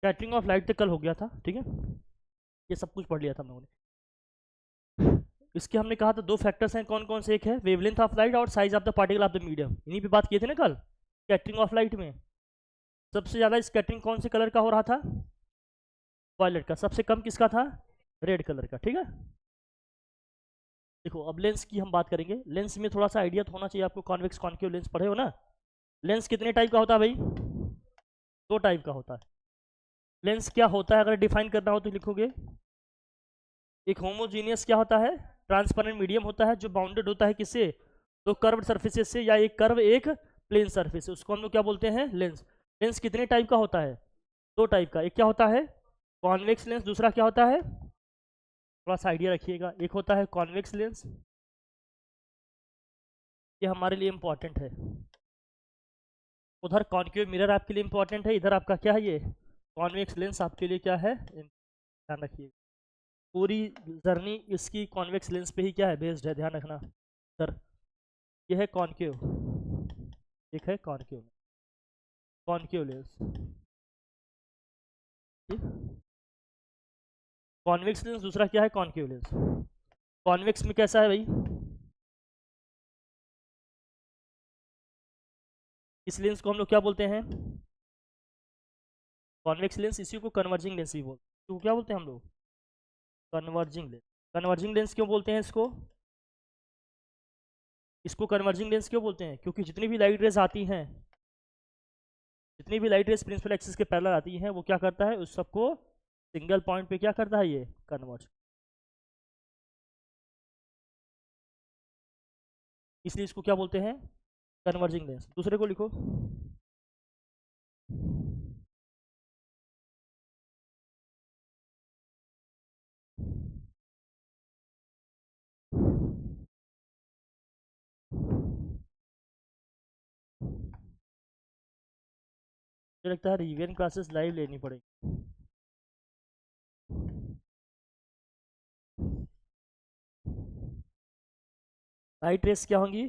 Scattering of light तक कल हो गया था, ठीक है, ये सब कुछ पढ़ लिया था हम लोगों ने। इसके हमने कहा था दो फैक्टर्स हैं, कौन कौन से, एक है वेवलेंथ ऑफ लाइट और size of the particle of the medium, इन्हीं पे बात किए थे ना कल। स्कैटरिंग ऑफ लाइट में सबसे ज़्यादा स्कैटरिंग कौन से कलर का हो रहा था? वायलेट का। सबसे कम किसका था? रेड कलर का, ठीक है। देखो अब लेंस की हम बात करेंगे। लेंस में थोड़ा सा आइडिया तो होना चाहिए आपको, कॉन्वेक्स कॉन्केव लेंस पढ़े हो ना। लेंस कितने टाइप का होता है भाई? दो टाइप का होता है। लेंस क्या होता है अगर डिफाइन करना हो तो लिखोगे, एक होमोजीनियस क्या होता है, ट्रांसपेरेंट मीडियम होता है जो बाउंडेड होता है किससे, तो कर्व सर्फेसेस से, या एक कर्व एक प्लेन सरफेस, उसको हम लोग क्या बोलते हैं, लेंस। लेंस कितने टाइप का होता है? दो टाइप का। एक क्या होता है, कॉन्वेक्स लेंस, दूसरा क्या होता है, थोड़ा सा आइडिया रखिएगा, एक होता है कॉन्वेक्स लेंस, ये हमारे लिए इंपॉर्टेंट है। उधर कॉन्केव मिरर आपके लिए इंपॉर्टेंट है, इधर आपका क्या है, ये कॉन्वेक्स लेंस आपके लिए क्या है, ध्यान रखिए। पूरी जर्नी इसकी कॉन्वेक्स लेंस पे ही क्या है, बेस्ड है, ध्यान रखना सर। ये है कॉन्केव, एक है concave, concave lens, convex lens, दूसरा क्या है, कॉन्केव लेंस। कॉन्वेक्स में कैसा है भाई, इस लेंस को हम लोग क्या बोलते हैं, कॉन्वेक्स लेंस, इसी को कन्वर्जिंग लेंस भी बोलते हैं। तो क्या बोलते हैं हम लोग, कन्वर्जिंग लेंस। कन्वर्जिंग लेंस क्यों बोलते हैं इसको, इसको कन्वर्जिंग लेंस क्यों बोलते हैं, क्योंकि जितनी भी लाइट रेज आती हैं, जितनी भी लाइट रेज प्रिंसिपल एक्सिस के पैरेलल आती हैं, वो क्या करता है, उस सबको सिंगल पॉइंट पे क्या करता है, ये कन्वर्ट। इसलिए इसको क्या बोलते हैं, कन्वर्जिंग लेंस। दूसरे को लिखो, मुझे लगता है रिवीजन क्लासेस लाइव लेनी पड़ेगी। लाइट रेस क्या होंगी,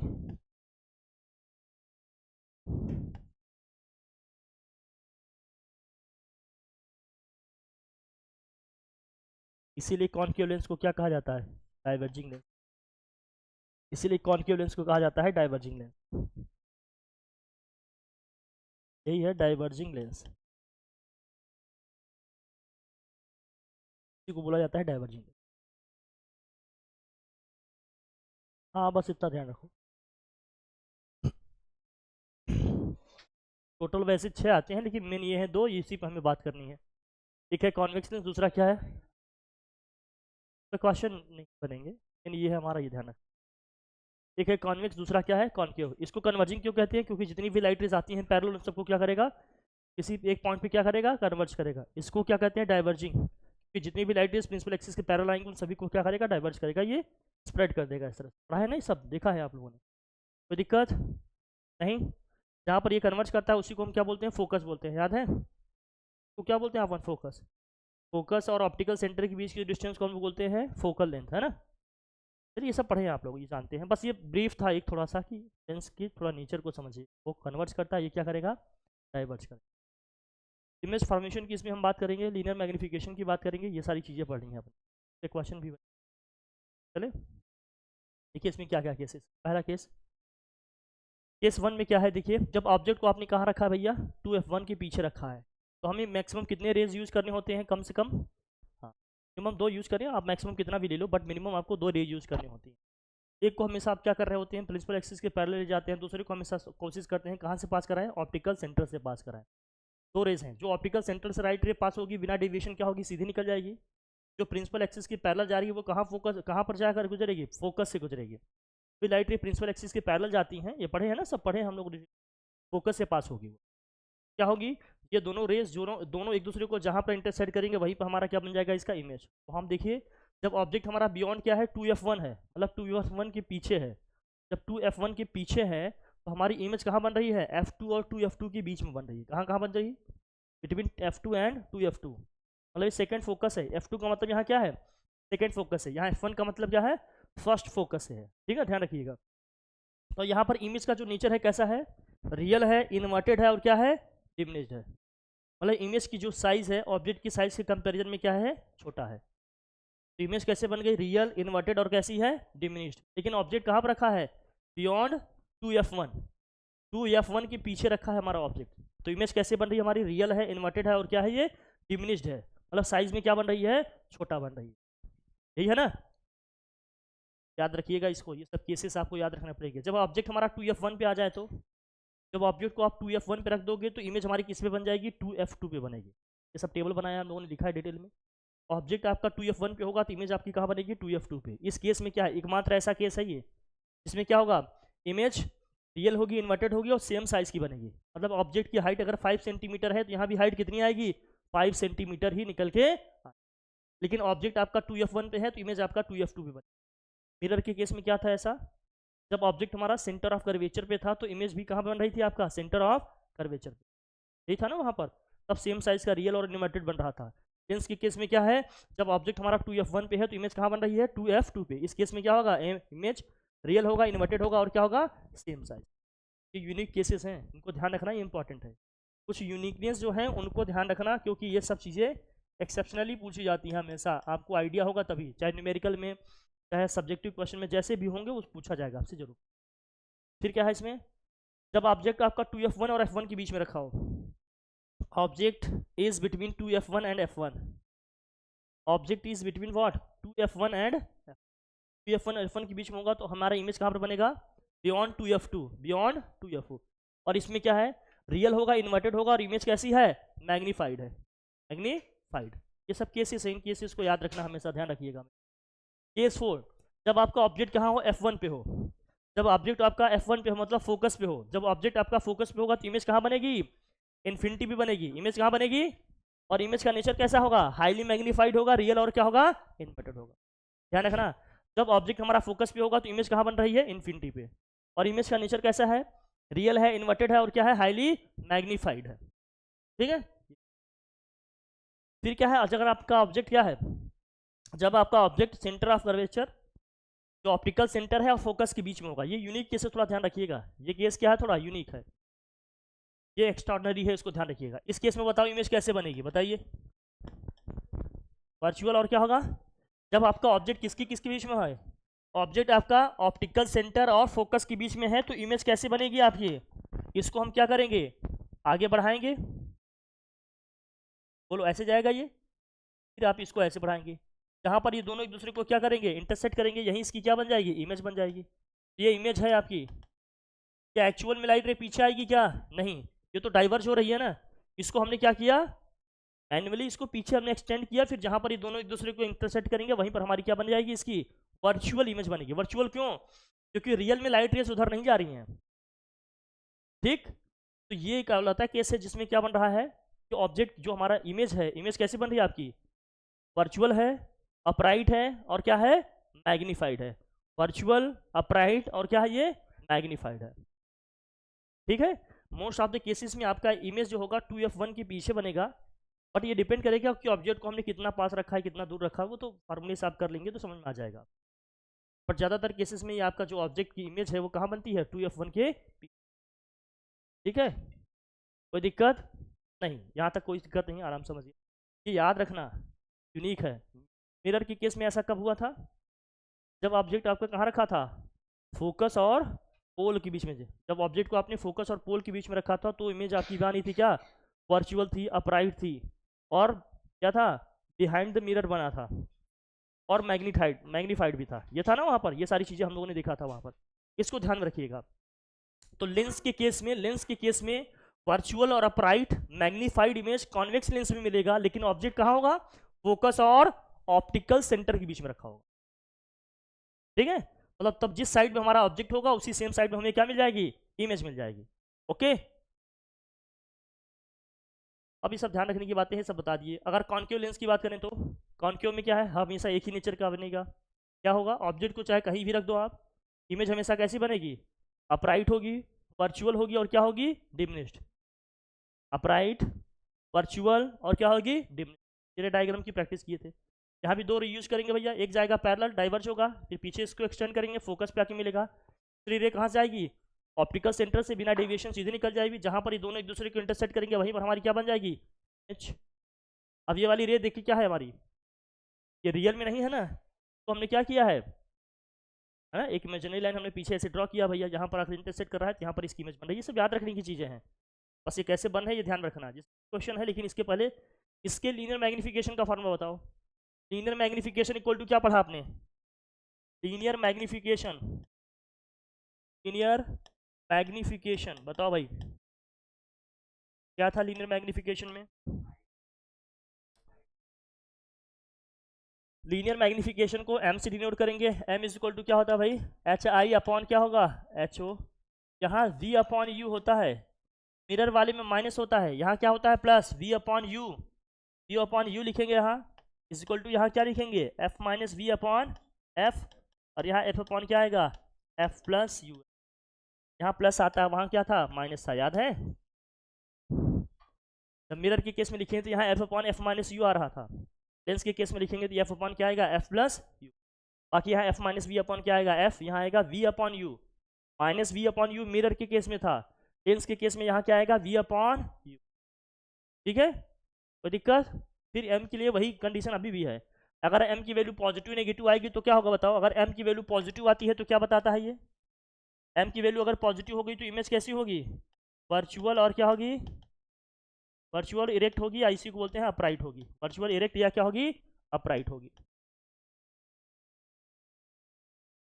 इसीलिए कॉन्केव लेंस को क्या कहा जाता है, डाइवर्जिंग लेंस। इसीलिए कॉन्केव लेंस को कहा जाता है डाइवर्जिंग लेंस, यही है डाइवर्जिंग लेंस, इसी को बोला जाता है डाइवर्जिंग लेंस। हाँ बस इतना ध्यान रखो। टोटल वैसे 6 आते हैं, लेकिन मेन ये है दो, इसी पर हमें बात करनी है। एक है कॉन्वेक्स लेंस, दूसरा क्या है, तो क्वेश्चन नहीं बनेंगे, लेकिन ये है हमारा, ये ध्यान रखना। एक है कॉन्वेक्स, दूसरा क्या है, कॉन्केव। इसको कन्वर्जिंग क्यों कहते हैं, क्योंकि जितनी भी लाइट रेज आती हैं पैरेलल, उन सबको क्या करेगा, किसी एक पॉइंट पे क्या करेगा, कन्वर्ज करेगा। इसको क्या कहते हैं, डाइवर्जिंग, कि जितनी भी लाइट रेज प्रिंसिपल एक्सिस के पैरेलल आएंगे, उन सभी को क्या करेगा, डाइवर्ज करेगा, ये स्प्रेड कर देगा। इस तरह पढ़ा है ना, ये सब देखा है आप लोगों ने, कोई दिक्कत नहीं। जहाँ पर ये कन्वर्ज करता है उसी को हम क्या बोलते हैं, फोकस बोलते हैं, याद है, तो क्या बोलते हैं अपन, फोकस। फोकस और ऑप्टिकल सेंटर के बीच की डिस्टेंस को हम बोलते हैं फोकल लेंथ, है ना। चलिए ये सब पढ़े हैं आप लोग, ये जानते हैं, बस ये ब्रीफ था एक थोड़ा सा, कि लेंस की थोड़ा नेचर को समझिए, वो कन्वर्ज करता है, ये क्या करेगा, डाइवर्ज करेगा। इमेज फॉर्मेशन की इसमें हम बात करेंगे, लीनियर मैग्निफिकेशन की बात करेंगे, ये सारी चीज़ें पढ़नी है अपन। क्वेश्चन भी चले, देखिए इसमें क्या क्या केसेस। पहला केस, केस 1 में क्या है, देखिए जब ऑब्जेक्ट को आपने कहाँ रखा है भैया, 2f1 के पीछे रखा है, तो हमें मैक्सिमम कितने रेज यूज़ करने होते हैं, कम से कम, हाँ मिनिमम 2 यूज़ करें आप, मैक्सिमम कितना भी ले लो, बट मिनिमम आपको 2 रेज यूज़ करनी होती है। एक को हमेशा आप क्या कर रहे होते हैं, प्रिंसिपल एक्सिस के पैरेलल ले जाते हैं, दूसरे को हमेशा कोशिश करते हैं कहाँ से पास कराएं, ऑप्टिकल सेंटर से पास कराएं। 2 रेज हैं, जो ऑप्टिकल सेंटर से राइट रे पास होगी, बिना डेविएशन क्या होगी, सीधी निकल जाएगी। जो प्रिंसिपल एक्सिस की पैरेलल जा रही है, वो कहाँ पर जाकर गुजरेगी, फोकस से गुजरेगी। फिर लाइट रे प्रिंसिपल एक्सिस के पैरेलल जाती हैं, ये पढ़े हैं ना, सब पढ़े हम लोग, फोकस से पास होगी, वो क्या होगी, ये दोनों रेस दोनों दोनों एक दूसरे को जहाँ पर इंटरसेक्ट करेंगे, वहीं पर हमारा क्या बन जाएगा, इसका इमेज। तो हम देखिए, जब ऑब्जेक्ट हमारा बियॉन्ड क्या है, 2f1 है, मतलब 2f1 के पीछे है, जब 2f1 के पीछे है, तो हमारी इमेज कहाँ बन रही है, f2 और 2f2 के बीच में बन रही है। कहाँ कहाँ बन रही, बिटवीन f2 एंड 2f2, मतलब ये सेकेंड फोकस है। f2 का मतलब यहाँ क्या है, सेकेंड फोकस है, यहाँ f1 का मतलब क्या है, फर्स्ट फोकस है, ठीक है, ध्यान रखिएगा। तो यहाँ पर इमेज का जो नेचर है कैसा है, रियल है, इन्वर्टेड है, और क्या है, डिमिनिश्ड है। मतलब इमेज की जो साइज है ऑब्जेक्ट की साइज के कंपैरिजन में क्या है, छोटा है। तो इमेज कैसे बन गई, रियल, इन्वर्टेड और कैसी है, डिमिनिश्ड। लेकिन ऑब्जेक्ट कहाँ पर रखा है, बियॉन्ड 2f1, 2f1 के पीछे रखा है हमारा ऑब्जेक्ट। तो इमेज कैसे बन रही है हमारी, रियल है, इन्वर्टेड है और क्या है ये, डिमिनिश्ड है। मतलब साइज में क्या बन रही है, छोटा बन रही है। यही है ना, याद रखिएगा इसको, ये सब केसेस आपको याद रखना पड़ेगा। जब ऑब्जेक्ट हमारा 2f1 पे आ जाए, तो जब ऑब्जेक्ट को आप 2f1 पे रख दोगे तो इमेज हमारी किस पे बन जाएगी, 2f2 पे बनेगी। ये सब टेबल बनाया हम लोगों ने, लिखा है डिटेल में। ऑब्जेक्ट आपका 2f1 पे होगा तो इमेज आपकी कहाँ बनेगी, 2f2 पे। इस केस में क्या है, एकमात्र ऐसा केस है ये जिसमें क्या होगा, इमेज रियल होगी, इन्वर्टेड होगी और सेम साइज की बनेगी। मतलब ऑब्जेक्ट की हाइट अगर 5 सेंटीमीटर है तो यहाँ भी हाइट कितनी आएगी, 5 सेंटीमीटर ही निकल के। लेकिन ऑब्जेक्ट आपका 2f1 पे है तो इमेज आपका 2f2 पे बनेगी। मिरर के केस में क्या था ऐसा, जब ऑब्जेक्ट हमारा सेंटर ऑफ कर्वेचर पे था तो इमेज भी कहाँ बन रही थी, आपका सेंटर ऑफ कर्वेचर पे, यही था ना वहाँ पर। तब सेम साइज का रियल और इन्वर्टेड बन रहा था। लेंस के केस में क्या है, जब ऑब्जेक्ट हमारा 2f1 पे है तो इमेज कहाँ बन रही है, 2f2 पे। इस केस में क्या होगा, इमेज रियल होगा, इन्वर्टेड होगा और क्या होगा, सेम साइज। ये यूनिक केसेस हैं, इनको ध्यान रखना, ये इंपॉर्टेंट है। कुछ यूनिकनेस जो है उनको ध्यान रखना, क्योंकि ये सब चीज़ें एक्सेप्शनली पूछी जाती हैं हमेशा। आपको आइडिया होगा तभी, चाहे न्यूमेरिकल में चाहे सब्जेक्टिव क्वेश्चन में, जैसे भी होंगे वो पूछा जाएगा आपसे जरूर। फिर क्या है इसमें, जब ऑब्जेक्ट आपका 2f1 और f1 के बीच में रखा हो, object is between 2f1 and f1, object is between what, 2f1 and 2f1 और f1 के बीच में होगा तो हमारा इमेज कहाँ पर बनेगा, बियॉन्ड 2f2, बियॉन्ड 2f2। और इसमें क्या है, रियल होगा, इन्वर्टेड होगा और इमेज कैसी है, मैग्नीफाइड है, मैग्नीफाइड। ये सब केसेस हैं, इन केसेस को याद रखना हमेशा, ध्यान रखिएगा। केस 4, जब आपका ऑब्जेक्ट कहाँ हो, f1 पे हो। जब ऑब्जेक्ट आपका f1 पे हो मतलब फोकस पे हो, जब ऑब्जेक्ट आपका फोकस पे होगा तो इमेज कहाँ बनेगी, इन्फिनिटी भी बनेगी। इमेज कहाँ बनेगी, और इमेज का नेचर कैसा होगा, हाईली मैग्नीफाइड होगा, रियल और क्या होगा, इन्वर्टेड होगा। ध्यान रखना, जब ऑब्जेक्ट हमारा फोकस पे होगा तो इमेज कहाँ बन रही है, इन्फिनिटी पे, और इमेज का नेचर कैसा है, रियल है, इन्वर्टेड है और क्या है, हाईली मैग्नीफाइड है। ठीक है। फिर क्या है, अगर आपका ऑब्जेक्ट क्या है, जब आपका ऑब्जेक्ट सेंटर ऑफ कर्वेचर, जो ऑप्टिकल सेंटर है और फोकस के बीच में होगा। ये यूनिक केस है, थोड़ा ध्यान रखिएगा। ये केस क्या है, थोड़ा यूनिक है, ये एक्स्ट्राऑर्डिनरी है, इसको ध्यान रखिएगा। इस केस में बताओ इमेज कैसे बनेगी, बताइए। वर्चुअल और क्या होगा, जब आपका ऑब्जेक्ट किसके किसके बीच में है, ऑब्जेक्ट आपका ऑप्टिकल सेंटर और फोकस के बीच में है तो इमेज कैसे बनेगी आपकी, इसको हम क्या करेंगे, आगे बढ़ाएंगे। बोलो ऐसे जाएगा ये, फिर आप इसको ऐसे बढ़ाएंगे, जहाँ पर ये दोनों एक दूसरे को क्या करेंगे, इंटरसेक्ट करेंगे, यहीं इसकी क्या बन जाएगी, इमेज बन जाएगी। ये इमेज है आपकी। क्या एक्चुअल में लाइट रे पीछे आएगी क्या, नहीं, ये तो डाइवर्ज हो रही है ना। इसको हमने क्या किया, मैन्युअली इसको पीछे हमने एक्सटेंड किया, फिर जहाँ पर ये दोनों एक दूसरे को इंटरसेक्ट करेंगे वहीं पर हमारी क्या बन जाएगी, इसकी वर्चुअल इमेज बनेगी। वर्चुअल क्यों, क्योंकि रियल में लाइट रेस उधर नहीं जा रही हैं। ठीक, तो ये क्या होता है, केस है जिसमें क्या बन रहा है कि ऑब्जेक्ट जो हमारा इमेज है, इमेज कैसे बन रही है आपकी, वर्चुअल है, अपराइट है और क्या है, मैग्नीफाइड है। वर्चुअल, अपराइट और क्या है, ये मैग्नीफाइड है। ठीक है। मोस्ट ऑफ द केसेस में आपका इमेज जो होगा 2f1 के पीछे बनेगा, बट ये डिपेंड करेगा कि ऑब्जेक्ट को हमने कितना पास रखा है, कितना दूर रखा है, वो तो फॉर्मूले से आप कर लेंगे तो समझ में आ जाएगा। बट ज़्यादातर केसेस में ये आपका जो ऑब्जेक्ट की इमेज है वो कहाँ बनती है, 2f1 के पीछे। ठीक है, कोई दिक्कत नहीं, यहाँ तक कोई दिक्कत नहीं, आराम समझिए। ये याद रखना यूनिक है। मिरर के केस में ऐसा कब हुआ था, जब ऑब्जेक्ट आपका कहाँ रखा था, फोकस और पोल के बीच में। जब ऑब्जेक्ट को आपने फोकस और पोल के बीच में रखा था तो इमेज आपकी कहाँ नहीं थी, क्या वर्चुअल थी, अपराइट थी और क्या था, बिहाइंड द मिरर बना था और मैग्नीफाइड भी था। ये था ना वहाँ पर, ये सारी चीज़ें हम लोगों ने देखा था वहाँ पर, इसको ध्यान में रखिएगा। तो लेंस के केस में वर्चुअल और upright magnified image convex lens में मिलेगा, लेकिन ऑब्जेक्ट कहाँ होगा, फोकस और ऑप्टिकल सेंटर के बीच में रखा होगा। ठीक है, मतलब तब जिस साइड में हमारा ऑब्जेक्ट होगा उसी सेम साइड में हमें क्या मिल जाएगी, इमेज मिल जाएगी। ओके, अब ये सब ध्यान रखने की बातें हैं, सब बता दिए। अगर कॉन्केव लेंस की बात करें तो कॉन्केव में क्या है, हमेशा एक ही नेचर का बनेगा। क्या होगा, ऑब्जेक्ट को चाहे कहीं भी रख दो आप, इमेज हमेशा कैसी बनेगी, अपराइट होगी, वर्चुअल होगी और क्या होगी, डिमिनिश्ड। अपराइट, वर्चुअल और क्या होगी, डिमिनिश्ड। ये डायग्राम की प्रैक्टिस किए थे। यहाँ भी दो यूज करेंगे भैया, एक जाएगा पैरेलल, डाइवर्ज होगा, फिर पीछे इसको एक्सटेंड करेंगे, फोकस पे आके मिलेगा, फिर ये कहाँ से आएगी, ऑप्टिकल सेंटर से बिना डेविएशन सीधे निकल जाएगी, जहाँ पर ये दोनों एक दूसरे को इंटरसेक्ट करेंगे वहीं पर हमारी क्या बन जाएगी, एच। अब ये वाली रे देखिए क्या है हमारी, ये रियल में नहीं है ना, तो हमने क्या किया है ना, एक इमेजिनरी लाइन हमने पीछे ऐसे ड्रॉ किया भैया, जहाँ पर आखिर इंटरसेक्ट कर रहा है यहाँ पर इसकी इमेज बन रही है। ये सब याद रखने की चीज़ें हैं, बस ये कैसे बन है ये ध्यान रखना जिस क्वेश्चन है। लेकिन इसके पहले इसके लीनियर मैग्निफिकेशन का फॉर्मूला बताओ। लीनियर मैग्निफिकेशन इक्वल टू क्या पढ़ा आपने, लीनियर मैग्निफिकेशन, लीनियर मैग्निफिकेशन बताओ भाई क्या था लीनियर मैग्निफिकेशन में। लीनियर मैग्निफिकेशन को m से डिनोट करेंगे, m इज इक्वल टू क्या होता है भाई, एच आई अपॉन क्या होगा एच ओ। यहाँ v अपॉन यू होता है, मिरर वाले में माइनस होता है, यहाँ क्या होता है plus v upon u, v upon u लिखेंगे यहाँ इज इक्वल टू यहाँ क्या लिखेंगे f minus v upon f, और यहाँ f अपॉन क्या आएगा f प्लस यू। यहाँ प्लस आता है वहाँ क्या था माइनस था, याद है। जब मिरर के केस में लिखेंगे तो यहाँ f upon f minus u आ रहा था, लेंस के केस में लिखेंगे तो f अपॉन क्या आएगा f प्लस यू। बाकी यहाँ f माइनस वी अपॉन क्या आएगा f, यहाँ आएगा v upon u, minus v upon u mirror के केस में था, लेंस के केस में यहाँ क्या आएगा v अपॉन यू। ठीक है, कोई दिक्कत। फिर m के लिए वही कंडीशन अभी भी है, अगर m की वैल्यू पॉजिटिव नेगेटिव आएगी तो क्या होगा बताओ। अगर m की वैल्यू पॉजिटिव आती है तो क्या बताता है ये, m की वैल्यू अगर पॉजिटिव हो गई तो इमेज कैसी होगी वर्चुअल, और क्या होगी वर्चुअल इरेक्ट होगी, या इसी को बोलते हैं अपराइट होगी। वर्चुअल इरेक्ट या क्या होगी अपराइट होगी,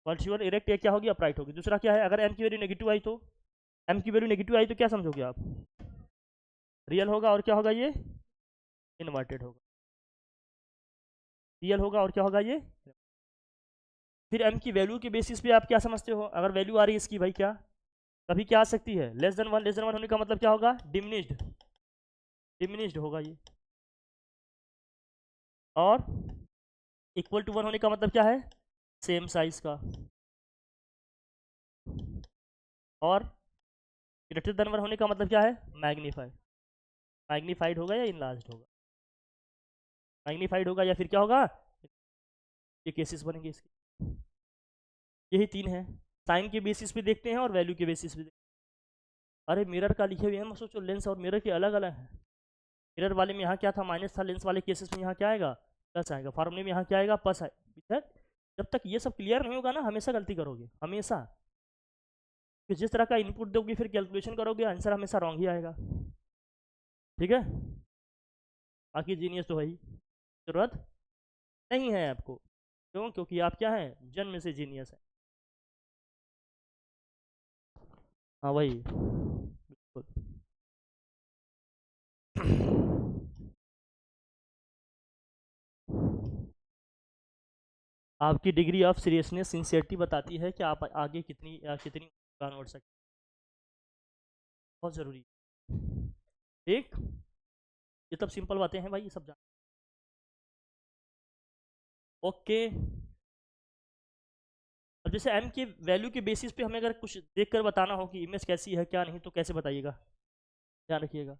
वर्चुअल इरेक्ट या क्या होगी अपराइट होगी। दूसरा क्या है, अगर m की वैल्यू नेगेटिव आई तो, m की वैल्यू नेगेटिव आई तो क्या समझोगे आप, रियल होगा, और क्या होगा ये इन्वर्टेड होगा, रियल होगा और क्या होगा ये। फिर m की वैल्यू के बेसिस पे आप क्या समझते हो, अगर वैल्यू आ रही है इसकी भाई क्या कभी क्या आ सकती है less than one, less than one होने का मतलब क्या होगा डिमिनिश्ड, डिमिनिश्ड होगा ये। और इक्वल टू वन होने का मतलब क्या है सेम साइज का, और ग्रेटर देन वन होने का मतलब क्या है मैग्नीफाइड, मैग्नीफाइड होगा या इनलार्ज्ड होगा, मैग्नीफाइड होगा या फिर क्या होगा, ये केसेस बनेंगे इसके। यही तीन है, साइन के बेसिस पे देखते हैं और वैल्यू के बेसिस पे देखते हैं। अरे मिरर का लिखे हुए हैं, सोचो लेंस और मिरर के अलग अलग हैं, मिरर वाले में यहाँ क्या था माइनस था, लेंस वाले केसेस में यहाँ क्या आएगा प्लस आएगा, फार्मूले में यहाँ क्या आएगा प्लस आएगा। जब तक ये सब क्लियर नहीं होगा ना हमेशा गलती करोगे, हमेशा। फिर जिस तरह का इनपुट दोगे फिर कैलकुलेशन करोगे आंसर हमेशा रॉन्ग ही आएगा। ठीक है, बाकी जीनियस तो है ही, जरूरत नहीं है आपको, क्यों, क्योंकि आप क्या हैं जन्म से जीनियस है। हाँ वही बिल्कुल। आपकी डिग्री ऑफ सीरियसनेस सिंसियरिटी बताती है कि आप आगे कितनी कितनी उड़ान उड़ सकते, बहुत ज़रूरी। ठीक, ये सब सिंपल बातें हैं भाई, ये सब जान। ओके, अब जैसे m की वैल्यू के बेसिस पे हमें अगर कुछ देख कर बताना हो कि इमेज कैसी है क्या नहीं, तो कैसे बताइएगा, ध्यान रखिएगा।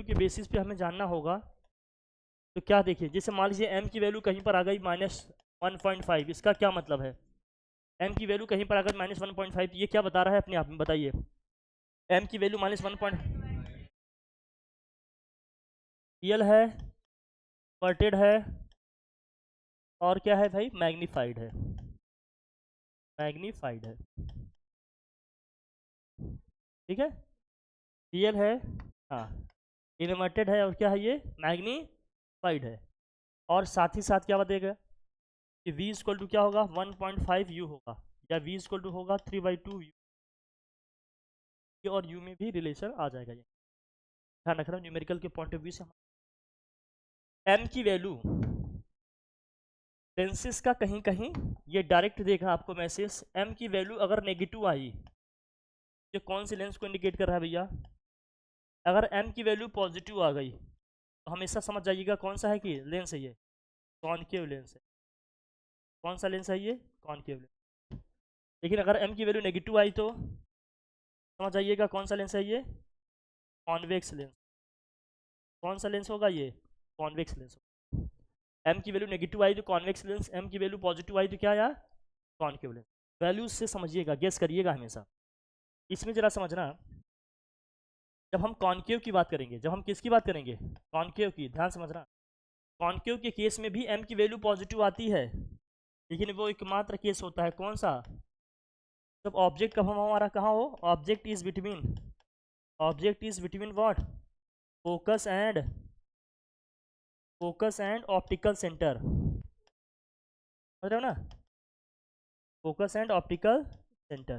वैल्यू के बेसिस पे हमें जानना होगा। तो क्या देखिए, जैसे मान लीजिए m की वैल्यू कहीं पर आ गई -1.5, इसका क्या मतलब है? m की वैल्यू कहीं पर अगर -1.5, ये क्या बता रहा है अपने आप में बताइए? m की वैल्यू -1 रियल है, इन्वर्टेड है, और क्या है भाई? मैग्नीफाइड है। मैग्नीफाइड है, ठीक है। रियल है, हाँ, इन्वर्टेड है, और क्या है ये? मैग्नीफाइड है। और साथ ही साथ क्या बताएगा कि v इक्वल टू क्या होगा? 1.5 u होगा, या v इक्वल टू होगा 3/2 u, और u में भी रिलेशन आ जाएगा। ये ध्यान रखना न्यूमेरिकल के पॉइंट ऑफ व्यू से। m की वैल्यू लेंसेज का कहीं कहीं ये डायरेक्ट देखा आपको मैसेज, m की वैल्यू अगर नेगेटिव आई, ये कौन सी लेंस को इंडिकेट कर रहा है भैया? अगर m की वैल्यू पॉजिटिव आ गई तो हमेशा समझ जाइएगा कौन सा है कि लेंस है ये? कॉनकेव लेंस है। कौन सा लेंस है ये? Concave lens. लेकिन अगर m की वैल्यू नेगेटिव आई तो समझ जाइएगा कौन सा लेंस है ये? Convex lens. कौन सा लेंस होगा ये? Convex lens. m की वैल्यू नेगेटिव आई तो कॉन्वेक्स लेंस, m की वैल्यू पॉजिटिव आई तो क्या आया? Concave lens. वैल्यूज से समझिएगा, गेस करिएगा हमेशा। इसमें जरा समझना, जब हम कॉनकेव की बात करेंगे, जब हम किसकी बात करेंगे? कॉनकेव की। ध्यान समझना, कॉनकेव के केस में भी m की वैल्यू पॉजिटिव आती है, लेकिन वो एकमात्र केस होता है कौन सा? जब ऑब्जेक्ट कब हमारा कहाँ हो? Object is between what? Focus and optical centre, समझ रहे हो ना? Focus and optical centre.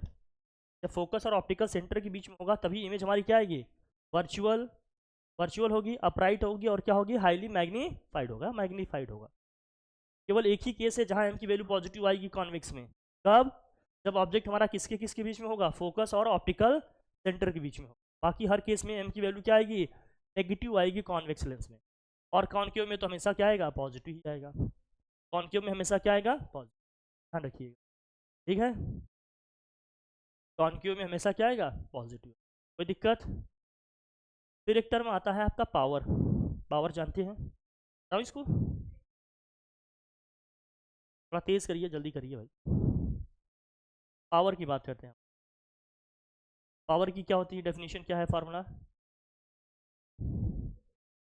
जब फोकस और ऑप्टिकल सेंटर के बीच में होगा तभी इमेज हमारी क्या आएगी? वर्चुअल होगी, अपराइट होगी, और क्या होगी? हाईली मैग्नीफाइड होगा। केवल एक ही केस है जहां m की वैल्यू पॉजिटिव आएगी कॉन्वेक्स में। कब? जब ऑब्जेक्ट हमारा किसके बीच में होगा? फोकस और ऑप्टिकल सेंटर के बीच में होगा। बाकी हर केस में m की वैल्यू क्या आएगी? नेगेटिव आएगी कॉन्वेक्स लेंस में। और कॉनकेव में तो हमेशा क्या आएगा? पॉजिटिव ही आएगा। कॉनकेव में हमेशा क्या आएगा? पॉजिटिव। ध्यान रखिएगा, ठीक है। कॉनकेव में हमेशा क्या आएगा? पॉजिटिव। कोई दिक्कत? फिर एक टर्म आता है आपका पावर। पावर जानते हैं? बताओ इसको, थोड़ा तेज करिए, जल्दी करिए भाई। पावर की बात करते हैं। पावर की क्या होती है? डेफिनेशन क्या है? फार्मूला?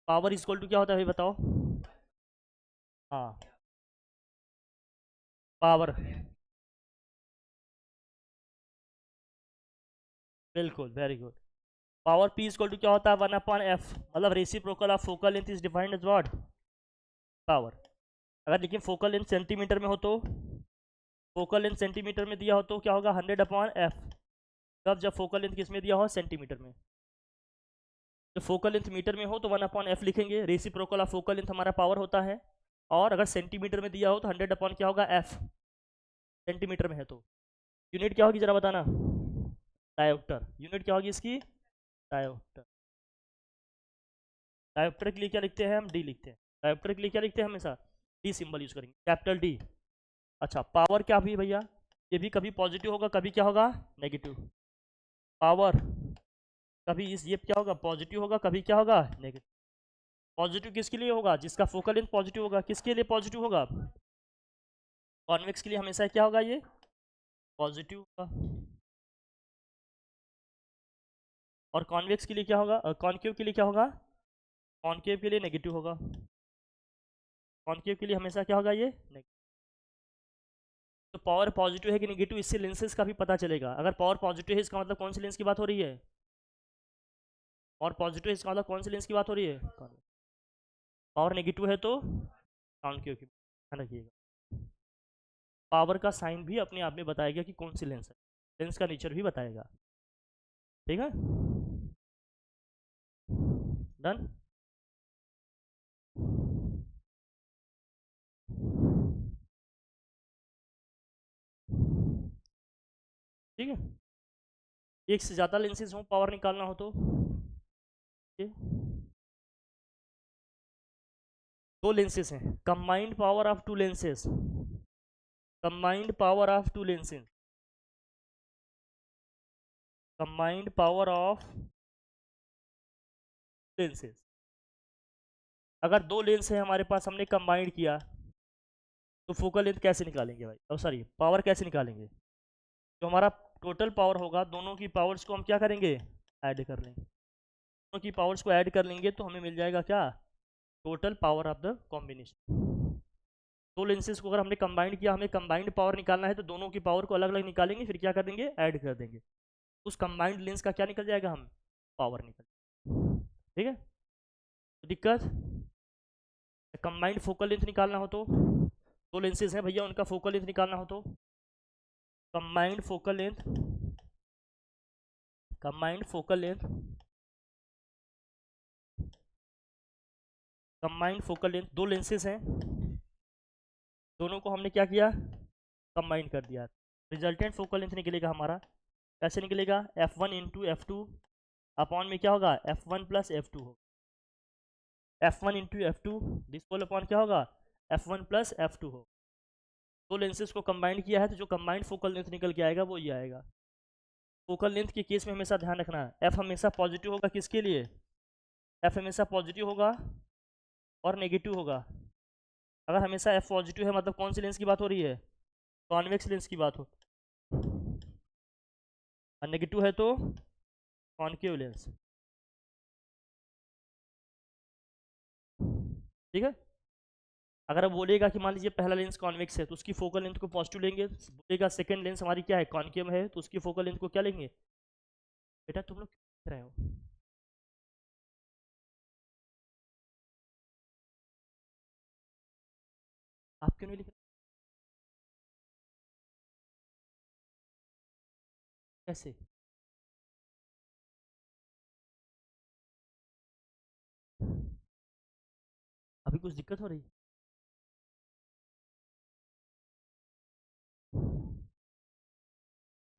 पावर इक्वल टू क्या होता है भाई बताओ? हाँ, पावर, बिल्कुल, very good. Power p equal to क्या होता है? 1/f, मतलब reciprocal of focal length is defined as what? Power. अगर लेकिन फोकल लेंथ सेंटीमीटर में हो तो, फोकल लेंथ सेंटीमीटर में दिया हो तो क्या होगा? 100/f। तब जब फोकल लेंथ किस में दिया हो? सेंटीमीटर में। जब फोकल लेंथ मीटर में हो तो 1/f लिखेंगे, रेसिप्रोकल ऑफ फोकल लेंथ हमारा पावर होता है। और अगर सेंटीमीटर में दिया हो तो 100 क्या होगा? f। सेंटीमीटर में है तो यूनिट क्या होगी जरा बताना? डायोप्टर। यूनिट क्या होगी इसकी? डायोप्टर। डायोप्टर के लिए क्या लिखते हैं हम? डी लिखते हैं। डायोप्टर के लिए क्या लिखते हैं? हमेशा डी सिंबल यूज करेंगे, कैपिटल डी। अच्छा, पावर क्या भी भैया? ये भी कभी पॉजिटिव होगा, कभी क्या होगा? नेगेटिव। पावर कभी इस ये क्या होगा? पॉजिटिव होगा, कभी क्या होगा? नेगेटिव। पॉजिटिव किसके लिए होगा? जिसका फोकल लेंथ पॉजिटिव होगा। किसके लिए पॉजिटिव होगा? कॉन्वेक्स के लिए हमेशा क्या होगा? ये पॉजिटिव होगा। और कॉन्वेक्स के लिए क्या होगा? कॉनकेव के लिए क्या होगा? कॉनकेव के लिए नेगेटिव होगा। कॉनकेव के लिए हमेशा क्या होगा? ये नेगेटिव। तो पावर पॉजिटिव है कि नेगेटिव, इससे लेंसेज का भी पता चलेगा। अगर पावर पॉजिटिव है इसका मतलब कौन सी लेंस की बात हो रही है? और पॉजिटिव है इसका मतलब कौन सी लेंस की बात हो रही है? पावर नेगेटिव है तो कॉनकेव की। ध्यान रखिएगा, पावर का साइन भी अपने आप में बताएगा कि कौन सी लेंस है, लेंस का नेचर भी बताएगा, ठीक है। डन। ठीक है, एक से ज़्यादा लेंसेज हो, पावर निकालना हो तो ये दो लेंसेज हैं, combined power of to lenses, combined power of to lenses, combined power of lenses. अगर दो लेंस है हमारे पास, हमने कंबाइंड किया, तो फोकल लेंथ कैसे निकालेंगे भाई? और सॉरी, पावर कैसे निकालेंगे? जो हमारा टोटल पावर होगा, दोनों की पावर्स को हम क्या करेंगे? ऐड कर लेंगे। दोनों की पावर्स को ऐड कर लेंगे तो हमें मिल जाएगा क्या? Total power of the combination. दो लेंसेज को अगर हमने कंबाइंड किया, हमें कंबाइंड पावर निकालना है, तो दोनों की पावर को अलग अलग निकालेंगे, फिर क्या कर देंगे? ऐड कर देंगे। उस कंबाइंड लेंस का क्या निकल जाएगा? हम पावर निकल। ठीक है, तो दिक्कत, कंबाइंड फोकल लेंथ निकालना हो तो, दो लेंसेज हैं भैया, उनका फोकल लेंथ निकालना हो तो combined focal length, combined focal length, combined focal length, दो लेंसेज हैं, दोनों को हमने क्या किया? कंबाइन कर दिया। रिजल्टेंट फोकल लेंथ निकलेगा हमारा, कैसे निकलेगा? f1 into f two upon में क्या होगा? f1 प्लस एफ टू होगा। f1 into f two this whole upon क्या होगा? f1 प्लस एफ टू हो। दो लेंसेज को कंबाइन किया है, तो जो कंबाइंड फोकल लेंथ निकल के आएगा वो ये आएगा। फोकल लेंथ के केस में हमेशा ध्यान रखना है, f हमेशा पॉजिटिव होगा। किसके लिए? f हमेशा पॉजिटिव होगा और नेगेटिव होगा। अगर हमेशा f पॉजिटिव है, मतलब कौन सी लेंस की बात हो रही है? कॉन्वेक्स लेंस की बात हो। और नेगेटिव है तो कॉनकेव लेंस। ठीक है, अगर अब बोलेगा कि मान लीजिए पहला लेंस कॉन्वेक्स है, तो उसकी फोकल लेंथ को पॉजिटिव लेंगे। बोलेगा सेकंड लेंस हमारी क्या है? कॉनकेव है, तो उसकी फोकल लेंथ को क्या लेंगे? बेटा तुम लोग क्यों लिख रहे हो? आप क्यों नहीं लिख रहे? कैसे? अभी कुछ दिक्कत हो रही?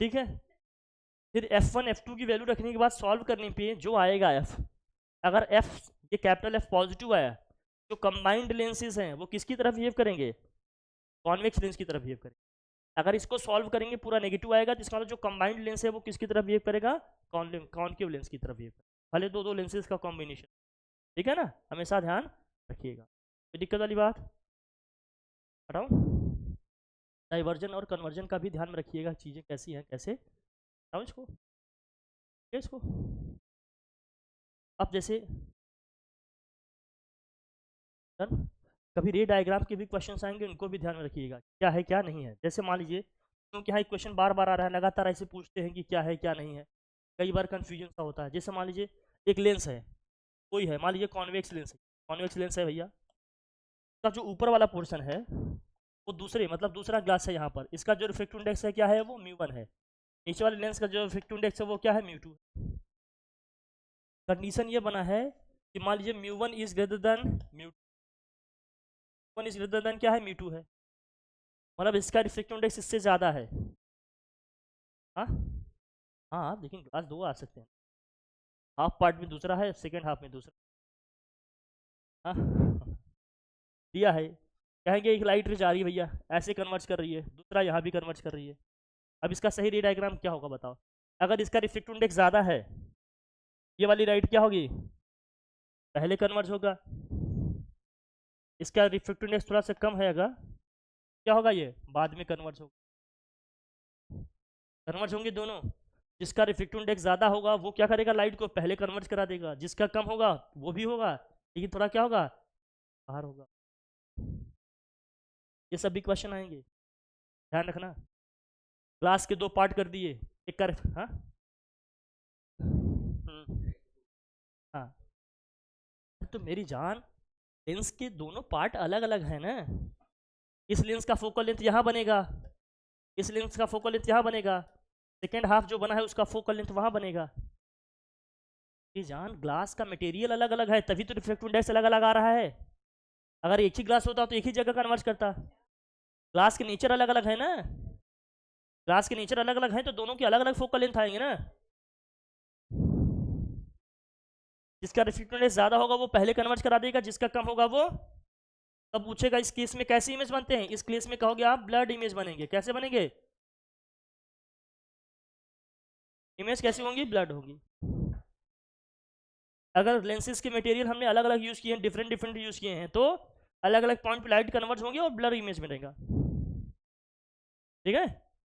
ठीक है, फिर F1 F2 की वैल्यू रखने के बाद सॉल्व करने पे जो आएगा F, अगर F, ये कैपिटल F पॉजिटिव आया, जो कंबाइंड लेंसेज हैं वो किसकी तरफ बिहेव करेंगे? कॉन्वेक्स लेंस की तरफ बिहेव करेंगे। अगर इसको सॉल्व करेंगे पूरा नेगेटिव आएगा, तो इसका मतलब जो कंबाइंड लेंस है वो किसकी तरफ बिहेव करेगा? कॉनकेव लेंस की तरफ बिहेव करेगा, भले दो दो लेंसेज का कॉम्बिनेशन। ठीक है ना, हमेशा ध्यान रखिएगा। कोई दिक्कत वाली बात? हटाओ। डाइवर्जन और कन्वर्जन का भी ध्यान रखिएगा, चीज़ें कैसी हैं कैसे। हटाओ इसको, इसको। अब जैसे डन, कभी रे डायग्राम के भी क्वेश्चन आएंगे, उनको भी ध्यान में रखिएगा, क्या है क्या नहीं है। जैसे मान लीजिए, क्योंकि यहाँ एक क्वेश्चन बार बार आ रहा है, लगातार ऐसे पूछते हैं कि क्या है क्या नहीं है, कई बार कन्फ्यूजन सा होता है। जैसे मान लीजिए एक लेंस है, कोई है, मान लीजिए कॉन्वेक्स लेंस है, कॉन्वेक्स लेंस है भैया, इसका जो ऊपर वाला पोर्शन है वो दूसरे, मतलब दूसरा ग्लास है यहाँ पर, इसका जो रिफ्लेक्टिव इंडेक्स है क्या है? वो μ1 है। नीचे वाले लेंस का जो रिफ्लेक्टिव इंडेक्स है वो क्या है? μ2। कंडीशन ये बना है कि मान लीजिए μ1 is greater than μ1 is greater than क्या है? μ2 है, मतलब इसका रिफ्लेक्टिव इंडेक्स इससे ज़्यादा है। हाँ हाँ, लेकिन ग्लास दो आ सकते हैं, हाफ पार्ट में दूसरा है, सेकेंड हाफ में दूसरा। हाँ दिया है, कहेंगे एक लाइट रे जा रही है भैया, ऐसे कन्वर्ट कर रही है, दूसरा यहाँ भी कन्वर्ट कर रही है। अब इसका सही रे डायग्राम क्या होगा बताओ? अगर इसका रिफ्लेक्टिव इंडेक्स ज़्यादा है, ये वाली लाइट क्या होगी? पहले कन्वर्ट होगा। इसका रिफ्लेक्टिव इंडेक्स थोड़ा सा कम है, अगर क्या होगा? ये बाद में कन्वर्ट होगा। कन्वर्ट होंगे दोनों। जिसका रिफ्लेक्टिव इंडेक्स ज़्यादा होगा वो क्या करेगा? लाइट को पहले कन्वर्ट करा देगा। जिसका कम होगा वो भी होगा, लेकिन थोड़ा क्या होगा? बाहर होगा। ये सब भी क्वेश्चन आएंगे, ध्यान रखना। ग्लास के दो पार्ट कर दिए, एक कर, हाँ हाँ, तो मेरी जान, लेंस के दोनों पार्ट अलग अलग हैं ना। इस लेंस का फोकल लेंथ यहाँ बनेगा, इस लेंस का फोकल लेंथ यहाँ बनेगा, सेकेंड हाफ जो बना है उसका फोकल लेंथ वहाँ बनेगा। ये जान, ग्लास का मटेरियल अलग अलग है, तभी तो रिफ्लेक्टिव इंडेक्स अलग अलग आ रहा है। अगर एक ही ग्लास होता तो एक ही जगह कन्वर्ट करता। ग्लास के नेचर अलग अलग है ना, ग्लास के नेचर अलग अलग है, तो दोनों की अलग अलग फोकल लेंथ आएंगे ना। जिसका रिफ्लेक्टिव इंडेक्स ज़्यादा होगा वो पहले कन्वर्ट करा देगा, जिसका कम होगा वो तब पूछेगा। इस केस में कैसी इमेज बनते हैं? इस केस में कहोगे आप ब्लड इमेज बनेंगे। कैसे बनेंगे? इमेज कैसी होंगी? ब्लड होगी। अगर लेंसेज के मटेरियल हमने अलग अलग यूज़ किए हैं, डिफरेंट डिफरेंट यूज़ किए हैं, तो अलग अलग पॉइंट पे लाइट कन्वर्ट होंगे और ब्लर इमेज मिलेगा। ठीक है,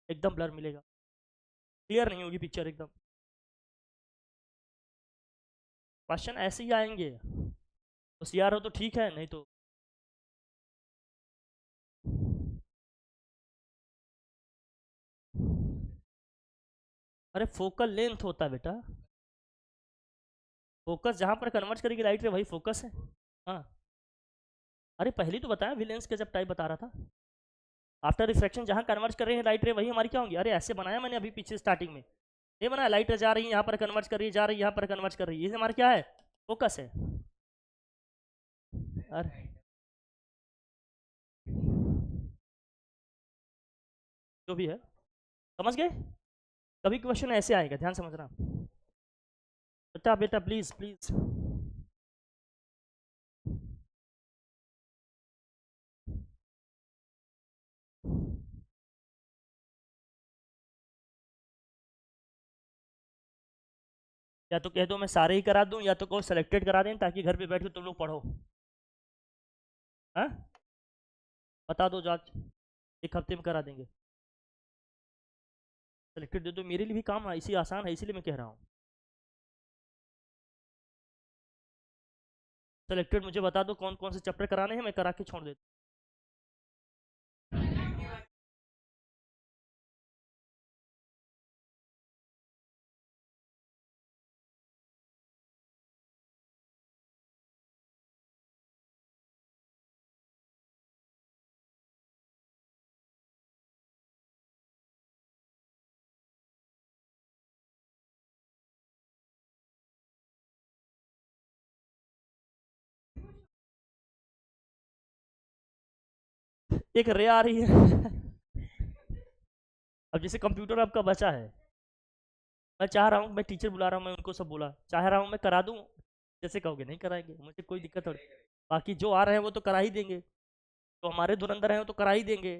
एकदम ब्लर मिलेगा, क्लियर नहीं होगी पिक्चर एकदम। क्वेश्चन ऐसे ही आएंगे, होशियार हो तो ठीक है, नहीं तो अरे फोकल लेंथ होता है बेटा, फोकस जहाँ पर कन्वर्ट करेगी लाइट रे वही फोकस है। हाँ, अरे पहले तो बताया विलेंस का जब टाइप बता रहा था, आफ्टर रिफ्रैक्शन जहाँ कन्वर्ट कर रहे हैं लाइट रे वही हमारी क्या होंगी। अरे ऐसे बनाया मैंने अभी पीछे स्टार्टिंग में, ये बनाया लाइट जा रही है यहाँ पर कन्वर्ट कर रही है, जा रही है यहाँ पर कन्वर्ट कर रही है, ये हमारा क्या है, फोकस है। अरे जो भी है समझ गए, कभी क्वेश्चन ऐसे आएगा, ध्यान समझना बेटा, बेटा प्लीज प्लीज। या तो कह दो मैं सारे ही करा दूं, या तो कहो सेलेक्टेड करा दें ताकि घर पे बैठ के तुम लोग पढ़ो। हाँ बता दो जांच, एक हफ्ते में करा देंगे। सेलेक्टेड दे दो, मेरे लिए भी काम है, इसी आसान है, इसीलिए मैं कह रहा हूँ। सेलेक्टेड मुझे बता दो कौन कौन से चैप्टर कराने हैं, मैं करा के छोड़ देता हूँ। एक रे आ रही है अब जैसे कंप्यूटर आपका बचा है, मैं चाह रहा हूँ, मैं टीचर बुला रहा हूँ, मैं उनको सब बोला चाह रहा हूँ मैं करा दूँ, जैसे कहोगे नहीं कराएंगे, मुझे कोई दिक्कत थोड़ी। बाकी जो आ रहे हैं वो तो करा ही देंगे, तो हमारे धुरंधर हैं वो तो करा ही देंगे।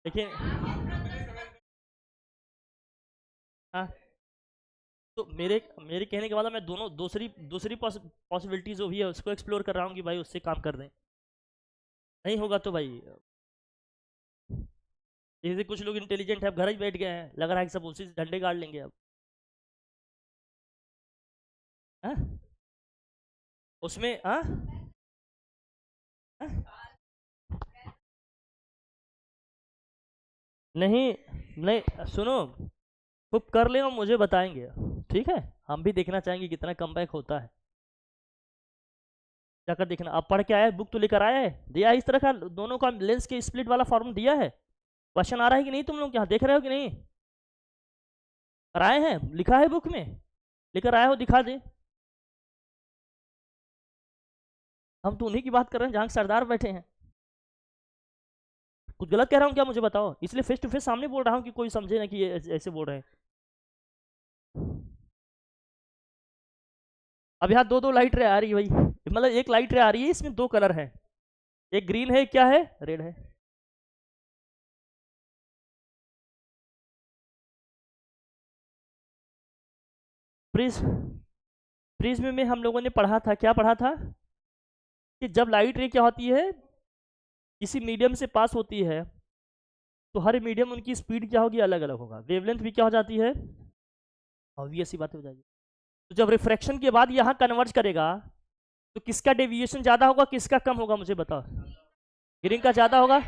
देखिए हाँ, तो मेरे मेरे कहने के बाद मैं दोनों दूसरी दूसरी पॉसिबिलिटी जो भी है उसको एक्सप्लोर कर रहा हूँ कि भाई उससे काम कर दें, नहीं होगा तो भाई जैसे कुछ लोग इंटेलिजेंट है, अब घर ही बैठ गए हैं, लग रहा है कि सब उसी से डंडे गाड़ लेंगे अब। हाँ उसमें हाँ हाँ? नहीं नहीं सुनो, खूब कर ले और मुझे बताएंगे, ठीक है, हम भी देखना चाहेंगे कितना कमबैक होता है, जाकर देखना। अब पढ़ के आया है, बुक तो लेकर आया है, दिया है इस तरह का दोनों का लेंस के स्प्लिट वाला फॉर्म दिया है, क्वेश्चन आ रहा है कि नहीं, तुम लोग यहाँ देख रहे हो कि नहीं, कराए हैं, लिखा है बुक में, लेकर आया हो दिखा दे। हम तो उन्हीं की बात कर रहे हैं जहाँ सरदार बैठे हैं, कुछ गलत कह रहा हूँ क्या मुझे बताओ, इसलिए फेस टू फेस सामने बोल रहा हूँ कि कोई समझे ना कि ये ऐसे बोल रहे हैं। अब यहाँ दो दो लाइट रे आ रही है भाई, मतलब एक लाइट रे आ रही है, इसमें दो कलर है, एक ग्रीन है, क्या है, रेड है। प्रिज प्रिज्म में हम लोगों ने पढ़ा था, क्या पढ़ा था, कि जब लाइट रे क्या होती है, किसी मीडियम से पास होती है, तो हर मीडियम उनकी स्पीड क्या होगी, अलग अलग होगा, वेवलेंथ भी क्या हो जाती है, ऑब्वियस सी बात हो जाएगी। तो जब रिफ्रैक्शन के बाद यहाँ कन्वर्ट करेगा, तो किसका डेविएशन ज़्यादा होगा, किसका कम होगा, मुझे बताओ। ग्रीन का ज़्यादा होगा,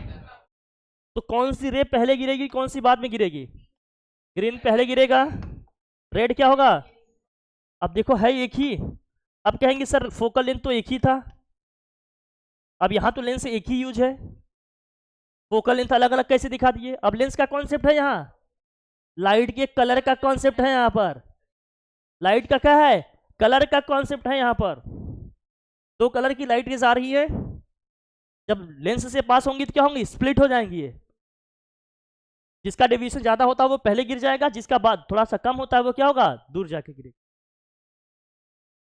तो कौन सी रे पहले गिरेगी, कौन सी बाद में गिरेगी, ग्रीन पहले गिरेगा, रेड क्या होगा। अब देखो है एक ही, अब कहेंगे सर फोकल लेंथ तो एक ही था, अब यहाँ तो लेंस एक ही यूज है, फोकल लेंथ अलग अलग कैसे दिखा दिए। अब लेंस का कॉन्सेप्ट है यहाँ, लाइट के कलर का कॉन्सेप्ट है यहाँ पर, लाइट का क्या है, कलर का कॉन्सेप्ट है यहाँ पर, दो कलर की लाइट रेज आ रही है, जब लेंस से पास होंगी तो क्या होंगी, स्प्लिट हो जाएंगी ये, जिसका डेविएशन ज्यादा होता है वो पहले गिर जाएगा, जिसका बाद थोड़ा सा कम होता है वो क्या होगा, दूर जाके गिरेगा।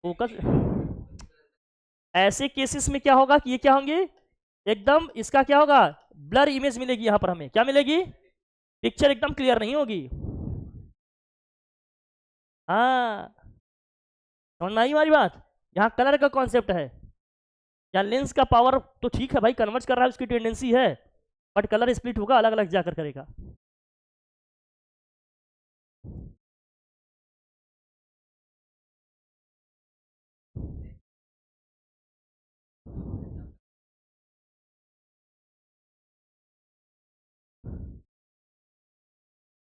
फोकस ऐसे केसेस में क्या होगा कि ये क्या होंगे, एकदम इसका क्या होगा, ब्लर इमेज मिलेगी, यहां पर हमें क्या मिलेगी, पिक्चर एकदम क्लियर नहीं होगी। हाँ समझ में आई हमारी बात? यहाँ कलर का कॉन्सेप्ट है, या लेंस का पावर तो ठीक है भाई, कन्वर्ट कर रहा है, उसकी टेंडेंसी है, बट कलर स्प्लिट होगा, अलग अलग जाकर करेगा।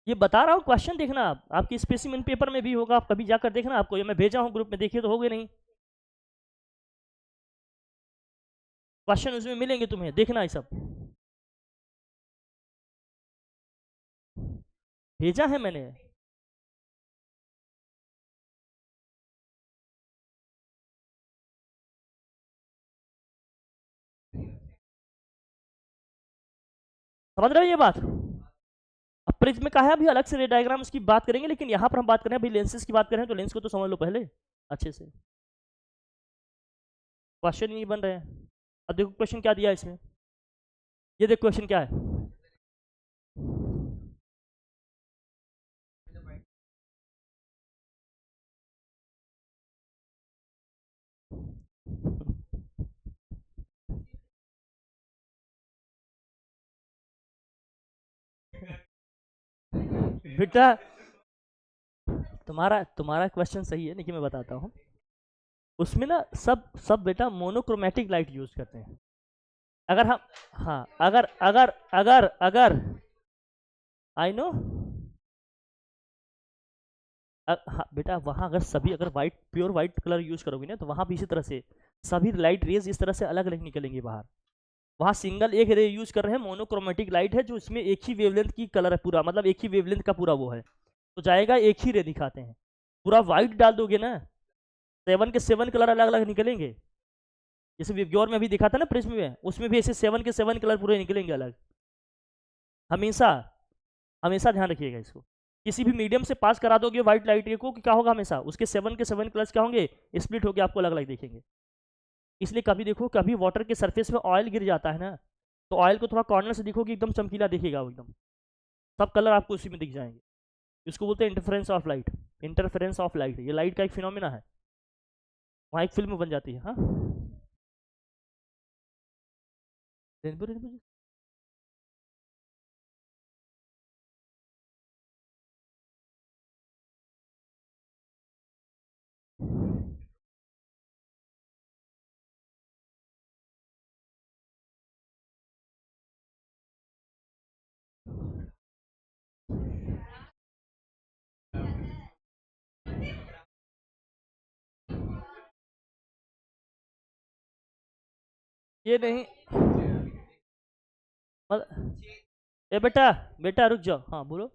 ये बता रहा हूँ, क्वेश्चन देखना आप, आपकी स्पेसिमेन पेपर में भी होगा, आप कभी जाकर देखना, आपको ये मैं भेजा हूँ ग्रुप में, देखिए तो होगे नहीं, क्वेश्चन उसमें मिलेंगे तुम्हें, देखना ये सब भेजा है मैंने। समझ रहे हो ये बात? अब प्रिज्म का है, अभी अलग से रे डायग्राम्स की बात करेंगे, लेकिन यहाँ पर हम बात करें अभी लेंसेज की बात करें, तो लेंस को तो समझ लो पहले अच्छे से, क्वेश्चन ही नहीं बन रहे हैं। अब देखो क्वेश्चन क्या दिया है इसमें, ये देखो क्वेश्चन क्या है, बेटा तुम्हारा तुम्हारा क्वेश्चन सही है, लेकिन मैं बताता हूँ, उसमें ना सब सब बेटा मोनोक्रोमेटिक लाइट यूज करते हैं। अगर हम, हाँ अगर अगर अगर अगर आई नो, हाँ बेटा, वहाँ अगर सभी, अगर white, pure white colour use करोगे ना, तो वहाँ भी इसी तरह से सभी लाइट रेज इस तरह से अलग अलग निकलेंगे बाहर। वहाँ सिंगल एक रे यूज कर रहे हैं, मोनोक्रोमेटिक लाइट है, जो इसमें एक ही वेवलेंथ की कलर है पूरा, मतलब एक ही वेवलेंथ का पूरा वो है, तो जाएगा एक ही रे दिखाते हैं। पूरा वाइट डाल दोगे ना, 7 के 7 कलर अलग अलग निकलेंगे, जैसे विबग्योर में भी दिखा था ना प्रिज्म में, उसमें भी ऐसे 7 के 7 कलर पूरे निकलेंगे अलग। हमेशा हमेशा ध्यान रखिएगा इसको, किसी भी मीडियम से पास करा दोगे व्हाइट लाइट को, क्या होगा, हमेशा उसके 7 के 7 कलर्स क्या होंगे, स्प्लिट होकर आपको अलग अलग दिखेंगे। इसलिए कभी देखो, कभी वाटर के सरफेस में ऑयल गिर जाता है ना, तो ऑयल को थोड़ा कॉर्नर से दिखोगे, एकदम चमकीला दिखेगा वो, एकदम सब कलर आपको उसी में दिख जाएंगे। इसको बोलते हैं interference of light. Interference of light, ये लाइट का एक फिनोमिना है, वहाँ एक फिल्म बन जाती है। हाँ, रेनबो रेनबो ये नहीं, ए बेटा, बेटा रुक जाओ, हाँ बोलो।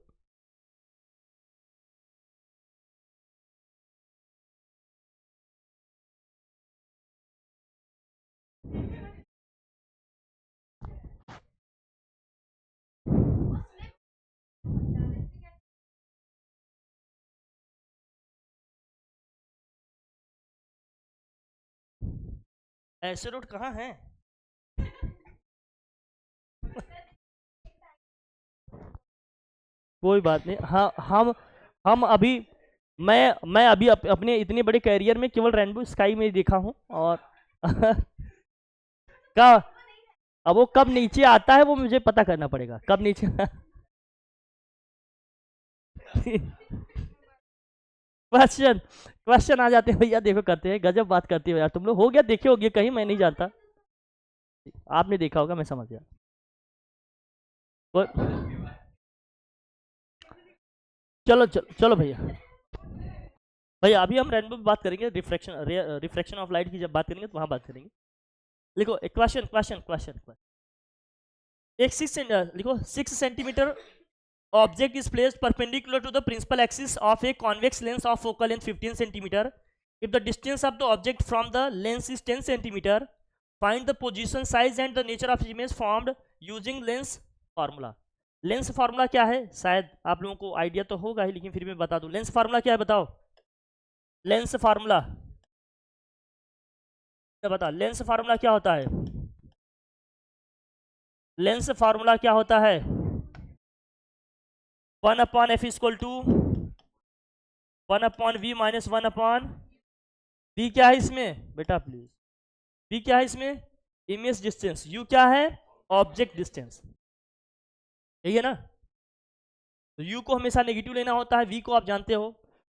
ऐसे रोड कहाँ है? कोई बात नहीं, हाँ हम अभी, मैं अभी अपने इतने बड़े करियर में केवल रेनबो स्काई में ही देखा हूँ, और का, अब वो कब नीचे आता है वो मुझे पता करना पड़ेगा, कब नीचे क्वेश्चन क्वेश्चन आ जाते हैं भैया, देखो करते हैं, गजब बात करते हो यार तुम लोग, हो गया, देखे होगे कहीं, मैं नहीं जानता, आपने देखा होगा, मैं समझ गया। चलो चलो चलो भैया, भैया अभी हम रेनबो पे बात करेंगे, रिफ्रैक्शन ऑफ लाइट की जब बात करेंगे तो वहां बात करेंगे। लिखो एक क्वेश्चन क्वेश्चन क्वेश्चन, एक 6 लिखो, 6 centimetre object is placed perpendicular to the principal axis of a convex lens of focal length 15 centimeter. If the distance of the object from the lens is 10 centimeter, find the position, size and the nature of image formed using lens formula. Lens formula क्या है, शायद आप लोगों को idea तो होगा ही, लेकिन फिर मैं बता दूं, लेंस फार्मूला क्या है बताओ, लेंस फार्मूला क्या बता, लेंस फार्मूला क्या होता है, लेंस फार्मूला क्या होता है, 1/f equal to 1/v minus 1/, v क्या है इसमें बेटा प्लीज, v क्या है इसमें, इमेज डिस्टेंस, u क्या है, ऑब्जेक्ट डिस्टेंस, यही है ना। तो u को हमेशा नेगेटिव लेना होता है, v को आप जानते हो।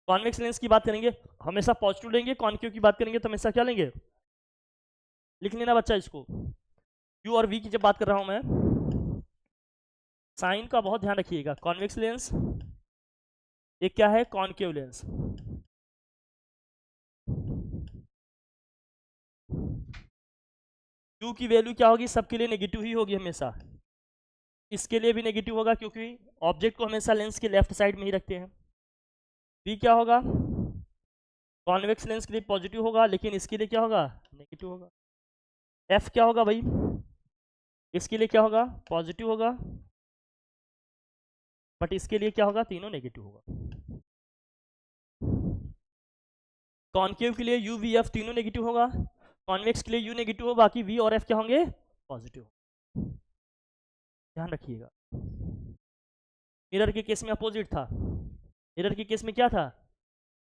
कॉन्वेक्स लेंस की बात करेंगे हमेशा पॉजिटिव लेंगे, कॉन्केव की बात करेंगे तो हमेशा क्या लेंगे, लिख लेना बच्चा इसको। u और v की जब बात कर रहा हूं मैं, साइन का बहुत ध्यान रखिएगा। कॉन्वेक्स लेंस, एक क्या है कॉन्केव लेंस। u की वैल्यू क्या होगी, सबके लिए नेगेटिव ही होगी हमेशा, इसके लिए भी नेगेटिव होगा क्योंकि ऑब्जेक्ट को हमेशा लेंस के लेफ्ट साइड में ही रखते हैं। v क्या होगा, कॉन्वेक्स लेंस के लिए पॉजिटिव होगा लेकिन इसके लिए क्या होगा, नेगेटिव होगा। f क्या होगा भाई, इसके लिए क्या होगा, पॉजिटिव होगा, बट इसके लिए क्या होगा, तीनों नेगेटिव होगा। कॉन्केव के लिए u v f तीनों नेगेटिव होगा, कॉन्वेक्स के लिए u नेगेटिव हो, बाकी v और f क्या होंगे, पॉजिटिव। ध्यान रखिएगा। मिरर के केस में अपोजिट था, मिरर के केस में क्या था,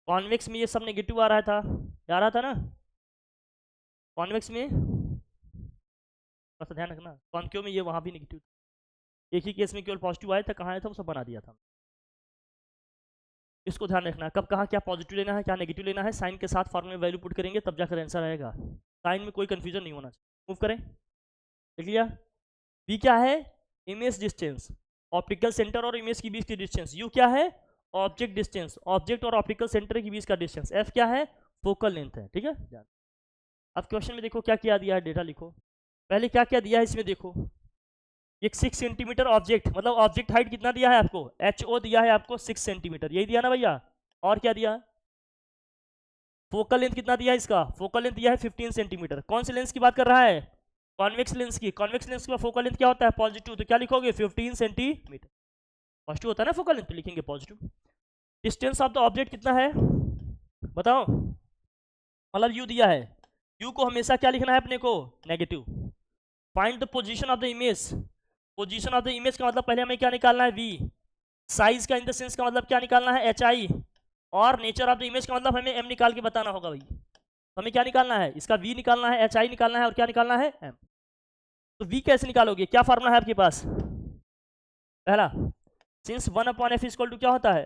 कॉन्वेक्स में ये सब नेगेटिव आ रहा था, आ रहा था ना, कॉन्वेक्स में बस ध्यान रखना, कॉन्केव में ये वहां भी नेगेटिव, एक ही केस में केवल पॉजिटिव आया था, कहाँ आया था वो सब बना दिया था। इसको ध्यान रखना, कब कहाँ क्या पॉजिटिव लेना है क्या नेगेटिव लेना है, साइन के साथ फॉर्मूले में वैल्यू पुट करेंगे तब जाकर आंसर आएगा, साइन में कोई कंफ्यूजन नहीं होना चाहिए। मूव करें, देख लिया। v क्या है, इमेज डिस्टेंस, ऑप्टिकल सेंटर और इमेज के बीच की डिस्टेंस। u क्या है, ऑब्जेक्ट डिस्टेंस, ऑब्जेक्ट और ऑप्टिकल सेंटर के बीच का डिस्टेंस। f क्या है, फोकल लेंथ है, ठीक है। अब क्वेश्चन में देखो क्या क्या दिया है, डेटा लिखो। पहले क्या क्या दिया है इसमें देखो, एक 6 सेंटीमीटर ऑब्जेक्ट, मतलब ऑब्जेक्ट हाइट कितना दिया है आपको, HO दिया है आपको 6 सेंटीमीटर, यही दिया ना भैया। और क्या दिया, फोकल लेंथ कितना दिया है इसका, फोकल लेंथ दिया है 15 सेंटीमीटर। कौन से लेंस की बात कर रहा है, कॉन्वेक्स लेंस की। कॉन्वेक्स लेंस का फोकल लेंथ क्या होता है, पॉजिटिव, तो क्या लिखोगे 15 सेंटीमीटर, पॉजिटिव होता है ना फोकल लेंथ, तो लिखेंगे positive. Distance of the object कितना है बताओ, मतलब u दिया है, u को हमेशा क्या लिखना है अपने को, negative. Find the position of the image, position of the image का मतलब पहले हमें क्या निकालना है, v। साइज का इन द सेंस का मतलब क्या निकालना है, hi। और नेचर ऑफ द इमेज का मतलब हमें m निकाल के बताना होगा भाई। हमें क्या निकालना है, इसका v निकालना है, hi निकालना है, और क्या निकालना है, m। तो v कैसे निकालोगे, क्या फार्मूला है आपके पास, पहला सिंस 1/f इक्वल टू क्या होता है,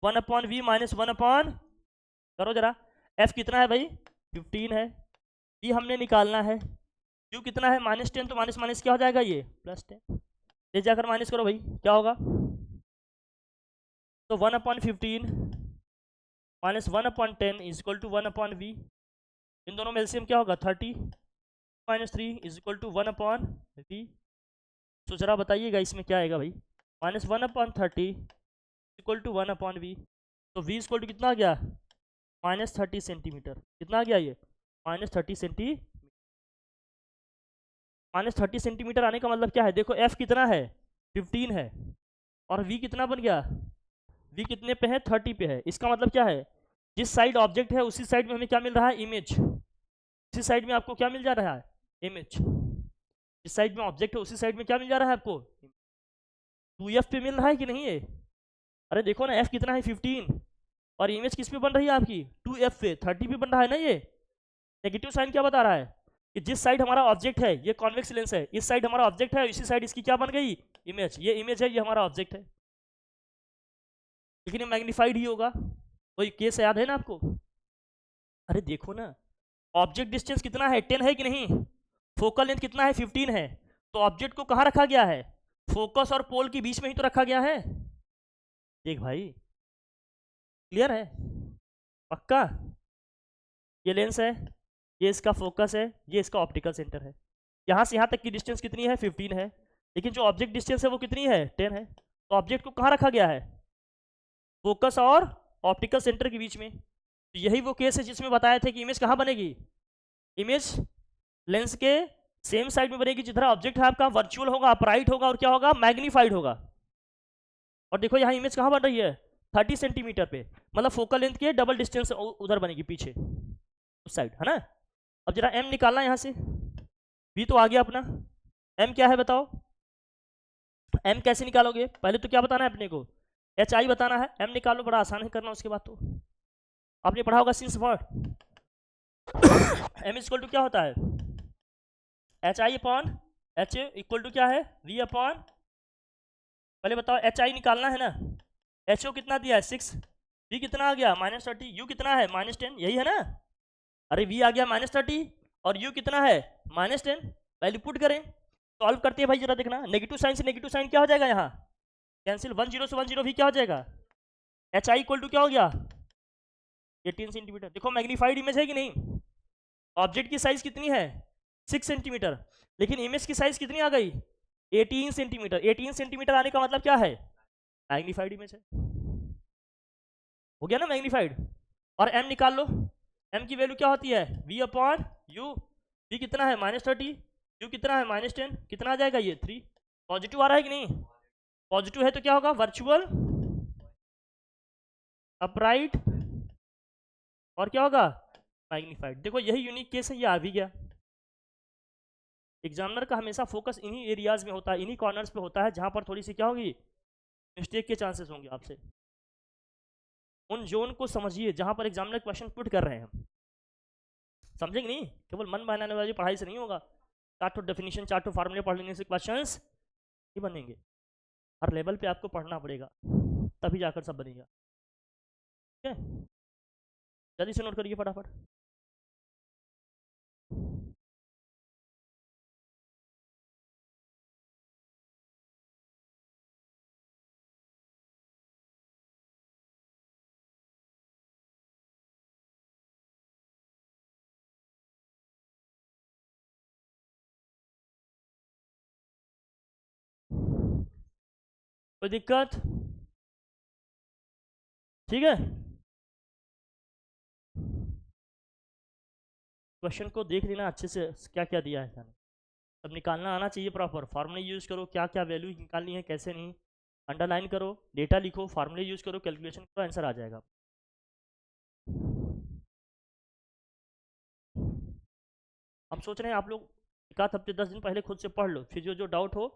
1/v माइनस 1/, करो जरा, f कितना है भाई 15 है, v हमने निकालना है, u कितना है -10, तो माइनस माइनस क्या हो जाएगा ये +10, ले जाकर माइनस करो भाई क्या होगा, तो 1/15 minus 1/10 is equal to 1/v। इन दोनों में एलसीएम क्या होगा 30 -3 इज इक्वल टू 1/v। तो जरा बताइएगा इसमें क्या आएगा भाई, -1/30 इक्वल टू 1/v। तो v इक्वल टू कितना आ गया, -30 सेंटीमीटर। कितना आ गया ये, -30 सेंटीमीटर। -30 सेंटीमीटर आने का मतलब क्या है, देखो f कितना है 15 है, और v कितना बन गया, v कितने पे है 30 पे है। इसका मतलब क्या है, जिस साइड ऑब्जेक्ट है उसी साइड में हमें क्या मिल रहा है, इमेज। उसी साइड में आपको क्या मिल जा रहा है, इमेज। जिस साइड में ऑब्जेक्ट है उसी साइड में क्या मिल जा रहा है आपको, 2f पे मिल रहा है कि नहीं है। अरे देखो ना f कितना है 15, और इमेज किस पे बन रही है आपकी 2f पे, 30 पे बन रहा है ना। ये नेगेटिव साइन क्या बता रहा है कि जिस साइड हमारा ऑब्जेक्ट है, ये कॉन्वेक्स लेंस है, इस साइड हमारा ऑब्जेक्ट है, इसी साइड इसकी क्या बन गई, इमेज। ये इमेज है, ये हमारा ऑब्जेक्ट है, लेकिन ये मैग्नीफाइड ही होगा। वही केस याद है ना आपको। अरे देखो ना, ऑब्जेक्ट डिस्टेंस कितना है 10 है कि नहीं, फोकल लेंथ कितना है 15 है, तो ऑब्जेक्ट को कहाँ रखा गया है, फोकस और पोल के बीच में ही तो रखा गया है। देख भाई क्लियर है, पक्का। ये लेंस है, ये इसका फोकस है, ये इसका ऑप्टिकल सेंटर है। यहाँ से यहाँ तक की डिस्टेंस कितनी है 15 है, लेकिन जो ऑब्जेक्ट डिस्टेंस है वो कितनी है 10 है। तो ऑब्जेक्ट को कहाँ रखा गया है, फोकस और ऑप्टिकल सेंटर के बीच में। तो यही वो केस है जिसमें बताया था कि इमेज कहाँ बनेगी, इमेज लेंस के सेम साइड में बनेगी जिधर ऑब्जेक्ट है आपका, वर्चुअल होगा, अपराइट होगा, और क्या होगा मैग्नीफाइड होगा। और देखो यहाँ इमेज कहाँ बन रही है 30 सेंटीमीटर पे, मतलब फोकल लेंथ के डबल डिस्टेंस उधर बनेगी पीछे उस साइड, है ना। अब जरा m निकालना है यहाँ से, v तो आ गया अपना, m क्या है बताओ, m कैसे निकालोगे, पहले तो क्या बताना है अपने को, hi बताना है, m निकालो, बड़ा आसान है करना। उसके बाद तो आपने पढ़ा होगा since what, m equal to क्या होता है, h i upon h equal to क्या है, वी अपॉन, पहले बताओ एच आई निकालना है ना, एच ओ कितना दिया है 6, वी कितना आ गया -30, यू कितना है -10, यही है ना। अरे वी आ गया -30 और यू कितना है -10, वैल्यू पुट करें, सॉल्व करते हैं भाई, जरा देखना, नेगेटिव साइन से नेगेटिव साइन क्या हो जाएगा यहाँ, कैंसिल, 1 0 से 1 0 भी क्या हो जाएगा, एच आई इक्वल टू क्या हो गया 18 सेंटीमीटर। देखो मैग्नीफाइड इमेज है कि नहीं, ऑब्जेक्ट की साइज कितनी है 6 सेंटीमीटर, लेकिन इमेज की साइज कितनी आ गई 18 सेंटीमीटर। 18 सेंटीमीटर आने का मतलब क्या है, मैग्नीफाइड इमेज है, हो गया ना मैग्नीफाइड। और m निकाल लो, m की वैल्यू क्या होती है v अपॉन u, v कितना है -30, u कितना है -10, कितना आ जाएगा ये 3, पॉजिटिव आ रहा है कि नहीं, पॉजिटिव है तो क्या होगा वर्चुअल अपराइट और क्या होगा मैग्नीफाइड। देखो यही यूनिक केस है, ये आ भी गया। एग्जामिनर का हमेशा फोकस इन्हीं एरियाज में होता है, इन्हीं कॉर्नर्स पे होता है जहां पर थोड़ी सी क्या होगी मिस्टेक के चांसेस होंगे आपसे। उन जोन को समझिए जहां पर एग्जामिनर क्वेश्चन पुट कर रहे हैं, समझेंगे नहीं, केवल मन बहलाने वाली पढ़ाई से नहीं होगा, 4 डेफिनेशन 4 फार्मूले पढ़ लेने से क्वेश्चंस नहीं बनेंगे, हर लेवल पे आपको पढ़ना पड़ेगा तभी जाकर सब बनेगा। ठीक है, जल्दी से नोट करिए फटाफट। कोई दिक्कत, ठीक है, क्वेश्चन को देख लेना अच्छे से, क्या क्या दिया है मैंने, अब निकालना आना चाहिए प्रॉपर, फार्मूले यूज़ करो, क्या क्या वैल्यू निकालनी है कैसे नहीं, अंडरलाइन करो, डेटा लिखो, फार्मूले यूज़ करो, कैलकुलेशन करो, आंसर आ जाएगा। हम सोच रहे हैं आप लोग एक आध हफ्ते 10 दिन पहले खुद से पढ़ लो, फिर जो जो डाउट हो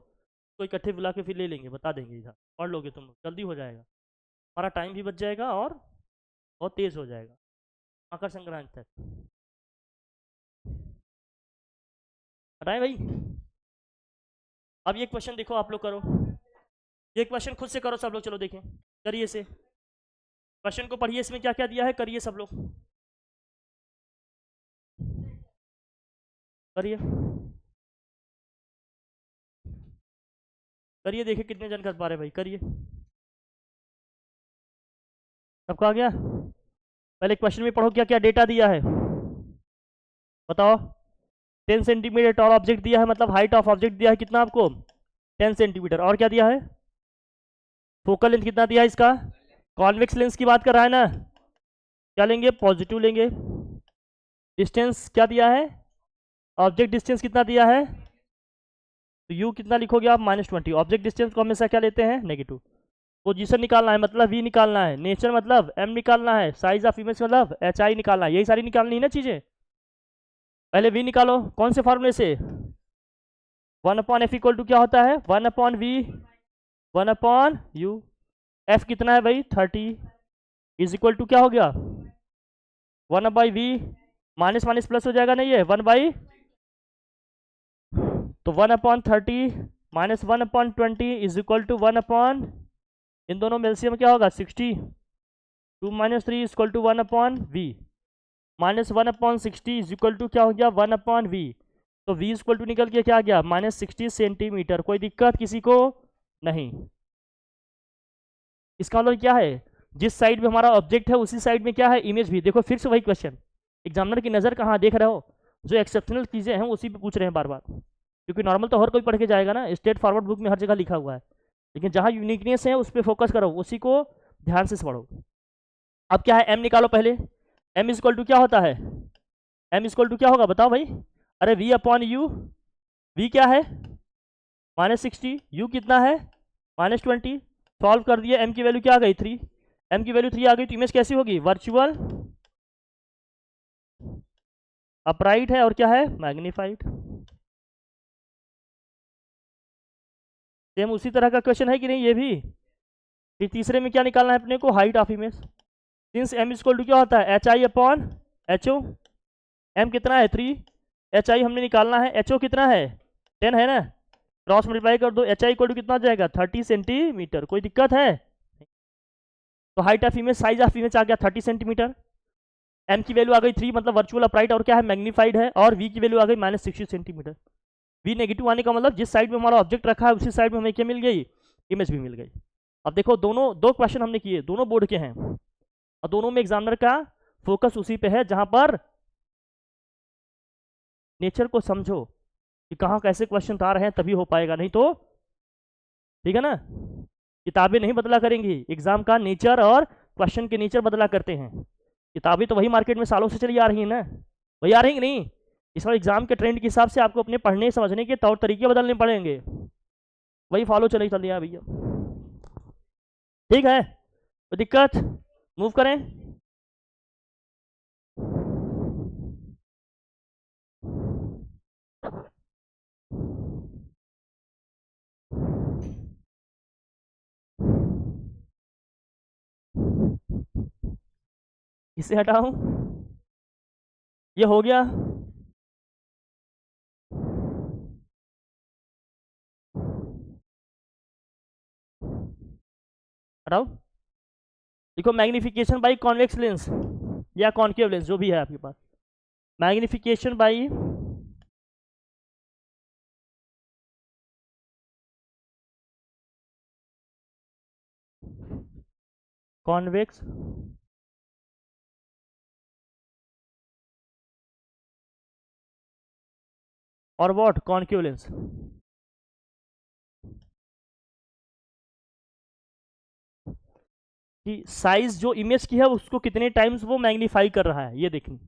तो इकट्ठे बुला के फिर ले लेंगे, बता देंगे, इधर पढ़ लोगे तुम जल्दी हो जाएगा, हमारा टाइम भी बच जाएगा और बहुत तेज़ हो जाएगा मकर संक्रांति तक। बताएं भाई, अब ये क्वेश्चन देखो आप लोग करो, ये क्वेश्चन खुद से करो सब लोग, चलो देखें, करिए से, क्वेश्चन को पढ़िए, इसमें क्या क्या दिया है करिए सब लोग, करिए करिए, देखिए कितने जन कर पा रहे भाई, करिए, सबको आ गया। पहले क्वेश्चन में पढ़ो क्या क्या डेटा दिया है, बताओ। 10 सेंटीमीटर टॉल ऑब्जेक्ट दिया है, मतलब हाइट ऑफ ऑब्जेक्ट दिया है कितना आपको 10 सेंटीमीटर, और क्या दिया है फोकल लेंथ कितना दिया है इसका, कॉन्वेक्स लेंस की बात कर रहा है ना, क्या लेंगे पॉजिटिव लेंगे। डिस्टेंस क्या दिया है, ऑब्जेक्ट डिस्टेंस कितना दिया है, तो यू कितना लिखोगे आप -20, ऑब्जेक्ट डिस्टेंस को हमेशा क्या लेते हैं नेगेटिव। पोजीशन निकालना है मतलब वी निकालना है, नेचर मतलब एम निकालना है, साइज ऑफ इमेज मतलब एच आई निकालना है, यही सारी निकालनी है ना चीज़ें। पहले वी निकालो, कौन से फार्मूले से, 1/f इक्वल टू क्या होता है 1/v 1/u, f कितना है भाई 30 इज इक्वल टू क्या हो गया 1/v, माइनस माइनस प्लस हो जाएगा नहीं, ये 1/, तो 1/30 माइनस 1/20 इज इक्वल टू 1/, इन दोनों में एलसीएम क्या होगा 60, 2 - 3 is equal to 1/v, minus 1/60 is equal to क्या हो गया 1/v, तो v इक्वल टू निकल के क्या आ गया -60 सेंटीमीटर। कोई दिक्कत किसी को नहीं, इसका मतलब क्या है जिस साइड में हमारा ऑब्जेक्ट है उसी साइड में क्या है इमेज भी। देखो फिर से वही क्वेश्चन, एग्जामिनर की नज़र कहाँ देख रहे हो, जो एक्सेप्शनल चीज़ें हैं उसी पे पूछ रहे हैं बार बार, क्योंकि नॉर्मल तो हर कोई पढ़ के जाएगा ना, स्ट्रेट फॉरवर्ड बुक में हर जगह लिखा हुआ है, लेकिन जहाँ यूनिकनेस है उस पर फोकस करो, उसी को ध्यान से पढ़ो। अब क्या है m निकालो पहले, m इक्वल टू क्या होता है, m इक्वल टू क्या होगा बताओ भाई, अरे v/u, v क्या है -60, u कितना है -20, सॉल्व कर दिए, m की वैल्यू क्या आ गई 3, m की वैल्यू 3 आ गई, तो इमेज कैसी होगी वर्चुअल अपराइट है और क्या है मैग्नीफाइड। सेम उसी तरह का क्वेश्चन है कि नहीं ये भी। फिर तीसरे में क्या निकालना है अपने को, height of image, since m equal to क्या होता है HI/HO, एम कितना है 3, एच आई हमने निकालना है, एच ओ कितना है 10 है ना, क्रॉस मल्टीप्लाई कर दो, एच आई इक्वल टू कितना आ जाएगा 30 सेंटीमीटर। कोई दिक्कत है? तो height of image, size of image आ गया 30 सेंटीमीटर। एम की वैल्यू आ गई 3, मतलब वर्चुअल अपराइट और क्या है मैग्नीफाइड है, और वी की वैल्यू आ गई -60 सेंटीमीटर। वी नेगेटिव आने का मतलब जिस साइड में हमारा ऑब्जेक्ट रखा है उसी साइड में हमें क्या मिल गई, इमेज भी मिल गई। अब देखो दोनों दो क्वेश्चन हमने किए, दोनों बोर्ड के हैं, और दोनों में एग्जामिनर का फोकस उसी पे है जहां पर नेचर को समझो कि कहाँ कैसे क्वेश्चन आ रहे हैं, तभी हो पाएगा, नहीं तो ठीक है ना। किताबें नहीं बदला करेंगी, एग्जाम का नेचर और क्वेश्चन के नेचर बदला करते हैं। किताबें तो वही मार्केट में सालों से चली आ रही है ना, वही आ रही कि नहीं। इस बार एग्जाम के ट्रेंड के हिसाब से आपको अपने पढ़ने समझने के तौर तरीके बदलने पड़ेंगे, वही फॉलो चल रही है भैया। ठीक है, तो दिक्कत, मूव करें। इसे हटाऊं, ये हो गया। हटाओ। देखो मैग्निफिकेशन बाई कॉन्वेक्स लेंस या कॉन्केव लेंस जो भी है आपके पास, मैग्निफिकेशन बाई कॉन्वेक्स और व्हाट कॉन्केव लेंस। कि साइज जो इमेज की है उसको कितने टाइम्स वो मैग्नीफाई कर रहा है, ये देखनी।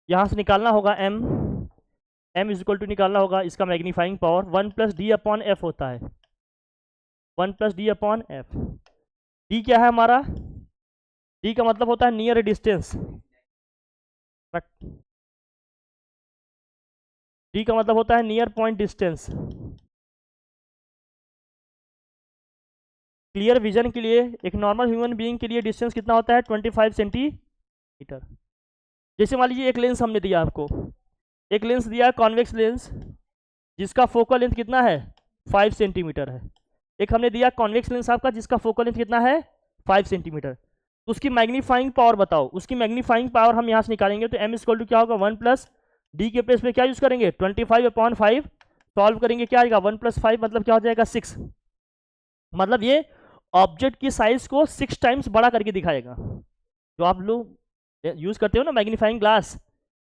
यहां से निकालना होगा m, m is equal to निकालना होगा इसका मैग्नीफाइंग पावर 1+d/f होता है, 1+d/f। डी क्या है हमारा, डी का मतलब होता है नियर डिस्टेंस, बट डी का मतलब होता है near point distance. Clear vision के लिए एक नॉर्मल ह्यूमन बीइंग के लिए डिस्टेंस कितना होता है 25 सेंटीमीटर। जैसे मान लीजिए एक लेंस हमने दिया आपको, एक लेंस दिया कॉन्वेक्स लेंस जिसका फोकल लेंथ कितना है 5 सेंटीमीटर है, एक हमने दिया कॉन्वेक्स लेंस आपका जिसका फोकल लेंथ कितना है 5 सेंटीमीटर। तो उसकी मैग्नीफाइंग पावर बताओ, उसकी मैग्नीफाइंग पावर हम यहाँ से निकालेंगे तो एम इक्वल टू क्या होगा 1+d के प्लेस पे क्या यूज करेंगे 25/5, सॉल्व करेंगे क्या आएगा 1+5 मतलब क्या हो जाएगा 6, मतलब ये ऑब्जेक्ट की साइज को 6 टाइम्स बड़ा करके दिखाएगा। जो आप लोग यूज करते हो ना मैग्नीफाइंग ग्लास,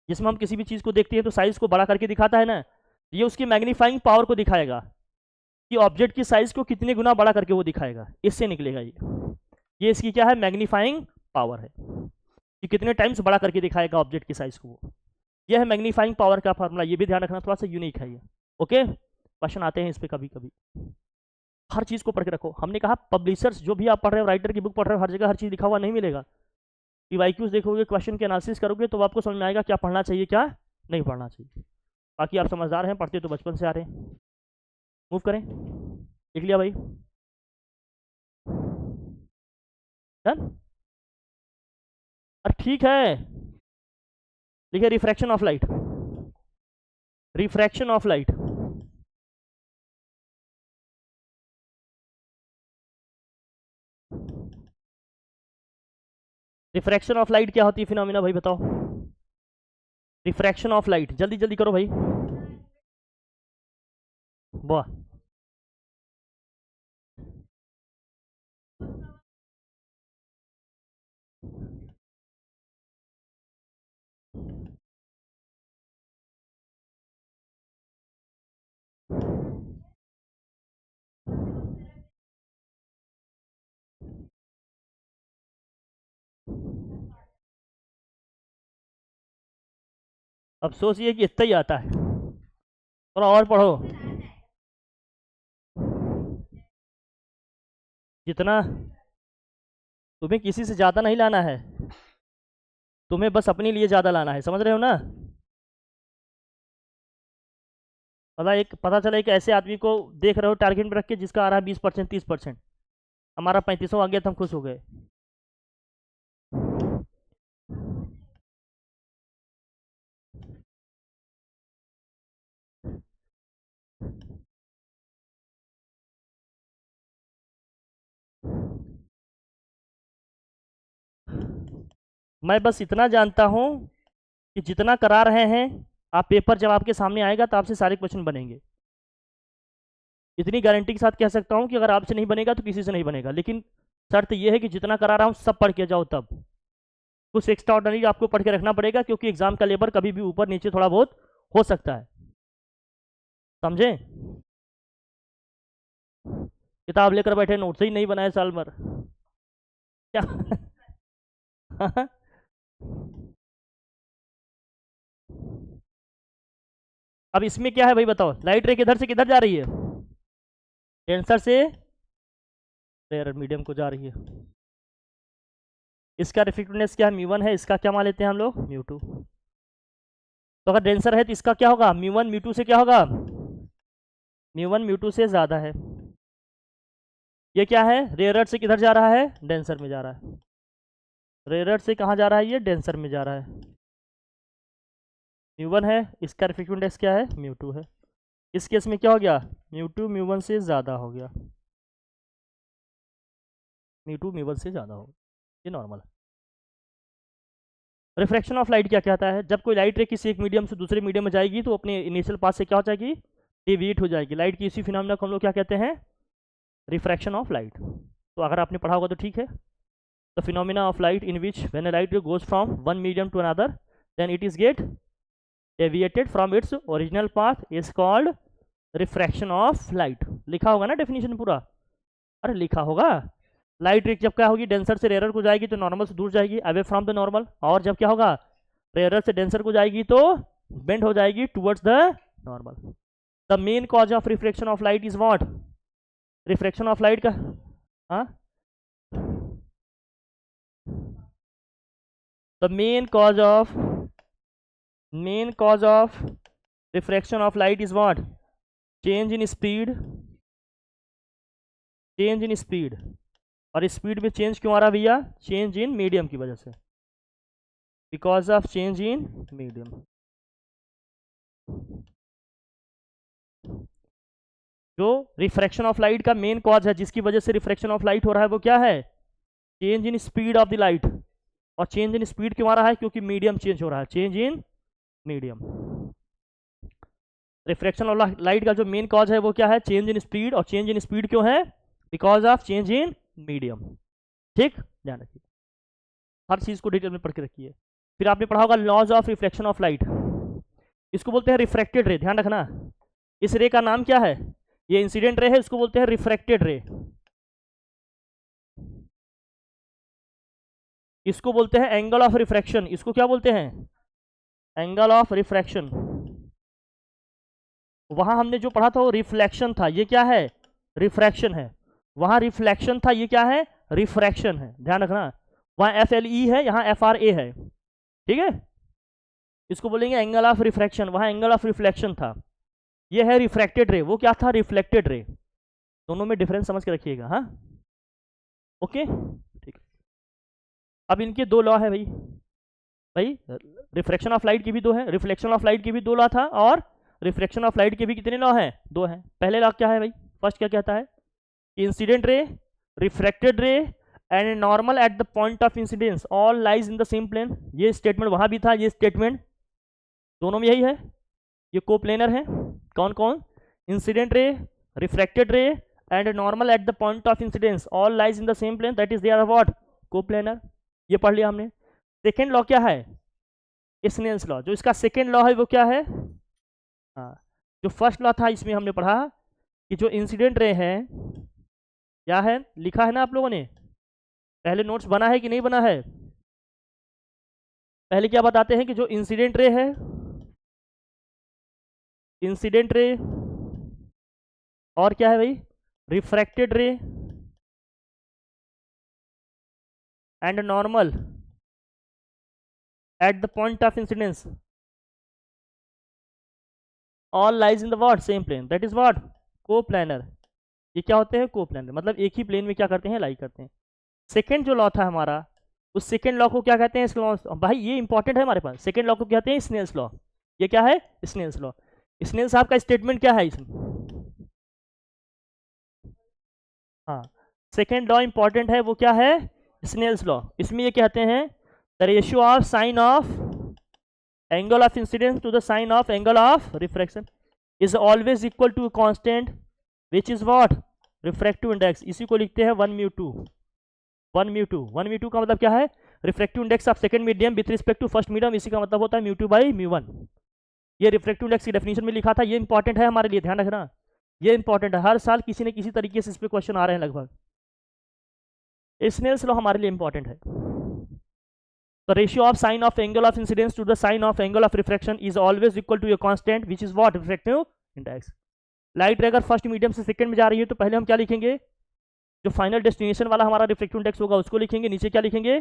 जिसमें हम किसी भी चीज़ को देखते हैं तो साइज को बड़ा करके दिखाता है ना, ये उसकी मैग्नीफाइंग पावर को दिखाएगा कि ऑब्जेक्ट की साइज को कितने गुना बड़ा करके वो दिखाएगा, इससे निकलेगा ये इसकी क्या है मैग्नीफाइंग पावर है कि कितने टाइम्स बड़ा करके दिखाएगा ऑब्जेक्ट की साइज को। ये है मैग्नीफाइंग पावर का फार्मूला, ये भी ध्यान रखना, थोड़ा सा यूनिक है ये। ओके, क्वेश्चन आते हैं इस पर कभी कभी, हर चीज़ को पढ़ के रखो। हमने कहा पब्लिशर्स जो भी आप पढ़ रहे हो, राइटर की बुक पढ़ रहे हो, हर जगह हर चीज़ लिखा हुआ नहीं मिलेगा। पीवाईक्यूज देखोगे, क्वेश्चन के एनालिसिस करोगे तो आपको समझ में आएगा क्या पढ़ना चाहिए क्या नहीं पढ़ना चाहिए। बाकी आप समझदार हैं, पढ़ते तो बचपन से आ रहे हैं। मूव करें, लिख लिया भाई, डन। और ठीक है, लिखे refraction of light, refraction of light. Refraction of light क्या होती है फिनोमिना भाई बताओ, रिफ्रैक्शन ऑफ लाइट जल्दी जल्दी करो भाई, वाह। अफसोस ये कि इतना ही आता है, थोड़ा और पढ़ो, जितना तुम्हें किसी से ज़्यादा नहीं लाना है, तुम्हें बस अपने लिए ज़्यादा लाना है, समझ रहे हो ना। पता चला एक ऐसे आदमी को देख रहे हो टारगेट में रख के जिसका आ रहा है 20% 30%, हमारा 35 आ गया तो हम खुश हो गए। मैं बस इतना जानता हूँ कि जितना करा रहे हैं आप, पेपर जब आपके सामने आएगा तो आपसे सारे क्वेश्चन बनेंगे। इतनी गारंटी के साथ कह सकता हूँ कि अगर आपसे नहीं बनेगा तो किसी से नहीं बनेगा, लेकिन शर्त यह है कि जितना करा रहा हूँ सब पढ़ के जाओ। तब कुछ एक्स्ट्रा ऑर्डिनरी आपको पढ़ के रखना पड़ेगा, क्योंकि एग्जाम का लेबर कभी भी ऊपर नीचे थोड़ा बहुत हो सकता है, समझे। किताब लेकर बैठे, नोट्स ही नहीं बनाए साल भर, क्या अब इसमें क्या है भाई बताओ, लाइट रे किधर से किधर जा रही है, डेंसर से रेयर मीडियम को जा रही है। इसका रिफ्लेक्टिवनेस क्या है, म्यू1 है, इसका क्या मान लेते हैं हम लोग, म्यू2। तो अगर डेंसर है तो इसका क्या होगा, म्यू1 म्यू2 से क्या होगा, म्यू1 म्यू2 से ज़्यादा है। ये क्या है, रेयर से किधर जा रहा है, डेंसर में जा रहा है। रेयर से कहाँ जा रहा है, ये डेंसर में जा रहा है। म्यू1 है, इसका रिफ्लेक्टिव इंडेक्स क्या है, म्यू2 है। इस केस में क्या हो गया, म्यू2 म्यू1 से ज़्यादा हो गया, म्यू2 म्यू1 से ज़्यादा हो गया, ये नॉर्मल है। रिफ्रैक्शन ऑफ लाइट क्या कहता है, जब कोई लाइट रे किसी एक मीडियम से दूसरे मीडियम में जाएगी तो अपने इनिशियल पाथ से क्या हो जाएगी, डेविएट हो जाएगी। लाइट की इसी फिनोमेना को हम लोग क्या कहते हैं, रिफ्रैक्शन ऑफ लाइट। तो अगर आपने पढ़ा होगा तो ठीक है। The phenomena of light in which when a light goes from one medium to another then it is get deviated from its original path is called refraction of light. लिखा होगा ना डेफिनेशन पूरा, अरे लिखा होगा। लाइट रे जब क्या होगी, डेंसर से रेयर को जाएगी तो नॉर्मल से दूर जाएगी, अवे फ्रॉम द नॉर्मल। और जब क्या होगा, रेयर से डेंसर को जाएगी तो बेंड हो जाएगी towards the normal. The main cause of reflection of light is what, reflection of light का, हाँ, the main cause of refraction of light is what, change in speed, और स्पीड में चेंज क्यों आ रहा भैया, चेंज इन मीडियम की वजह से, because of change in medium. जो रिफ्रैक्शन ऑफ लाइट का मेन कॉज है, जिसकी वजह से रिफ्रैक्शन ऑफ लाइट हो रहा है, वो क्या है, change in speed of the light. और चेंज इन स्पीड क्यों आ रहा है, क्योंकि मीडियम चेंज हो रहा है, change in medium. Refraction of light का जो मेन कॉज है वो क्या है, चेंज इन स्पीड। और चेंज इन स्पीड क्यों है, because of change in medium. ठीक, ध्यान रखिए, हर चीज को डिटेल में पढ़ के रखिए। फिर आपने पढ़ा होगा laws of reflection of light, इसको बोलते हैं रिफ्रैक्टेड रे, ध्यान रखना। इस रे का नाम क्या है, ये इंसिडेंट रे है, इसको बोलते हैं रिफ्रैक्टेड रे। इसको बोलते हैं एंगल ऑफ रिफ्रैक्शन, इसको क्या बोलते हैं, एंगल ऑफ रिफ्रैक्शन। वहां हमने जो पढ़ा था वो रिफ्लेक्शन था, ये क्या है, रिफ्रैक्शन है। वहां रिफ्लेक्शन था, ये क्या है, रिफ्रैक्शन है, ध्यान रखना। वहां FLE है, यहाँ FRA है, ठीक है। इसको बोलेंगे एंगल ऑफ रिफ्रैक्शन, वहां एंगल ऑफ रिफ्लेक्शन था। ये है रिफ्रैक्टेड रे, वो क्या था, रिफ्लेक्टेड रे। दोनों में डिफरेंस समझ के रखिएगा, हाँ, ओके, ठीक। अब इनके दो लॉ है भाई रिफ्रैक्शन ऑफ लाइट की भी दो है, रिफ्लेक्शन ऑफ लाइट की भी दो लॉ था, और रिफ्रैक्शन ऑफ लाइट के भी कितने लॉ हैं, दो हैं। पहले लॉ क्या है भाई, फर्स्ट क्या कहता है, incident ray, refracted ray and normal at the point of incidence all lies in the same plane. ये स्टेटमेंट वहां भी था, ये स्टेटमेंट दोनों में यही है, ये कोप्लेनर है। कौन कौन, incident ray, refracted ray and normal at the point of incidence all lies in the same plane, that is they are what, coplanar. ये पढ़ लिया हमने। सेकेंड लॉ क्या है, स्नेल्स लॉ। जो इसका सेकेंड लॉ है वो क्या है, हाँ, जो फर्स्ट लॉ था इसमें हमने पढ़ा कि जो इंसिडेंट रे है, क्या है, लिखा है ना आप लोगों ने, पहले नोट्स बना है कि नहीं बना है। पहले क्या बताते हैं कि जो इंसिडेंट रे है, इंसिडेंट रे, और क्या है भाई, refracted ray and normal at the point of incidence all lies in the what, same plane, that is what, coplanar. ये क्या होते हैं, कोप्लेनर, मतलब एक ही प्लेन में क्या करते हैं, लाई करते हैं। सेकेंड जो लॉ था हमारा, उस सेकेंड लॉ को क्या कहते हैं, लॉ, भाई ये इंपॉर्टेंट है हमारे पास। सेकेंड लॉ को कहते हैं स्नेल्स लॉ। ये क्या है, स्नेल्स लॉ। स्नेल्स साहब का स्टेटमेंट क्या है इसमें, हाँ, सेकेंड लॉ इंपॉर्टेंट है, वो क्या है, स्नेल्स लॉ। इसमें ये कहते हैं the ratio of sine of angle of incidence to the sine of angle of refraction is always equal to constant which is what refractive index. इसी को लिखते हैं 1 म्यू 2। 1 म्यू 2 1 म्यू 2 का मतलब क्या है? Refractive index of second medium with respect to first medium. इसी का मतलब होता है म्यू 2 बाई म्यू 1। ये रिफ्रैक्टिव इंडेक्स की डेफिनेशन में लिखा था। ये इंपॉर्टेंट है हमारे लिए, ध्यान रखना। ये इंपॉर्टेंट है, हर साल किसी न किसी तरीके से इस पर क्वेश्चन आ रहे हैं लगभग। स्नेल्स लॉ हमारे लिए इंपॉर्टेंट है। The ratio of sine of angle of incidence to the sine of angle of refraction is always equal to a constant which is what refractive index। Light रे अगर first medium से second में जा रही है तो पहले हम क्या लिखेंगे? जो फाइनल डेस्टिनेशन वाला हमारा रिफ्रैक्टिव इंडेक्स होगा उसको लिखेंगे। नीचे क्या लिखेंगे?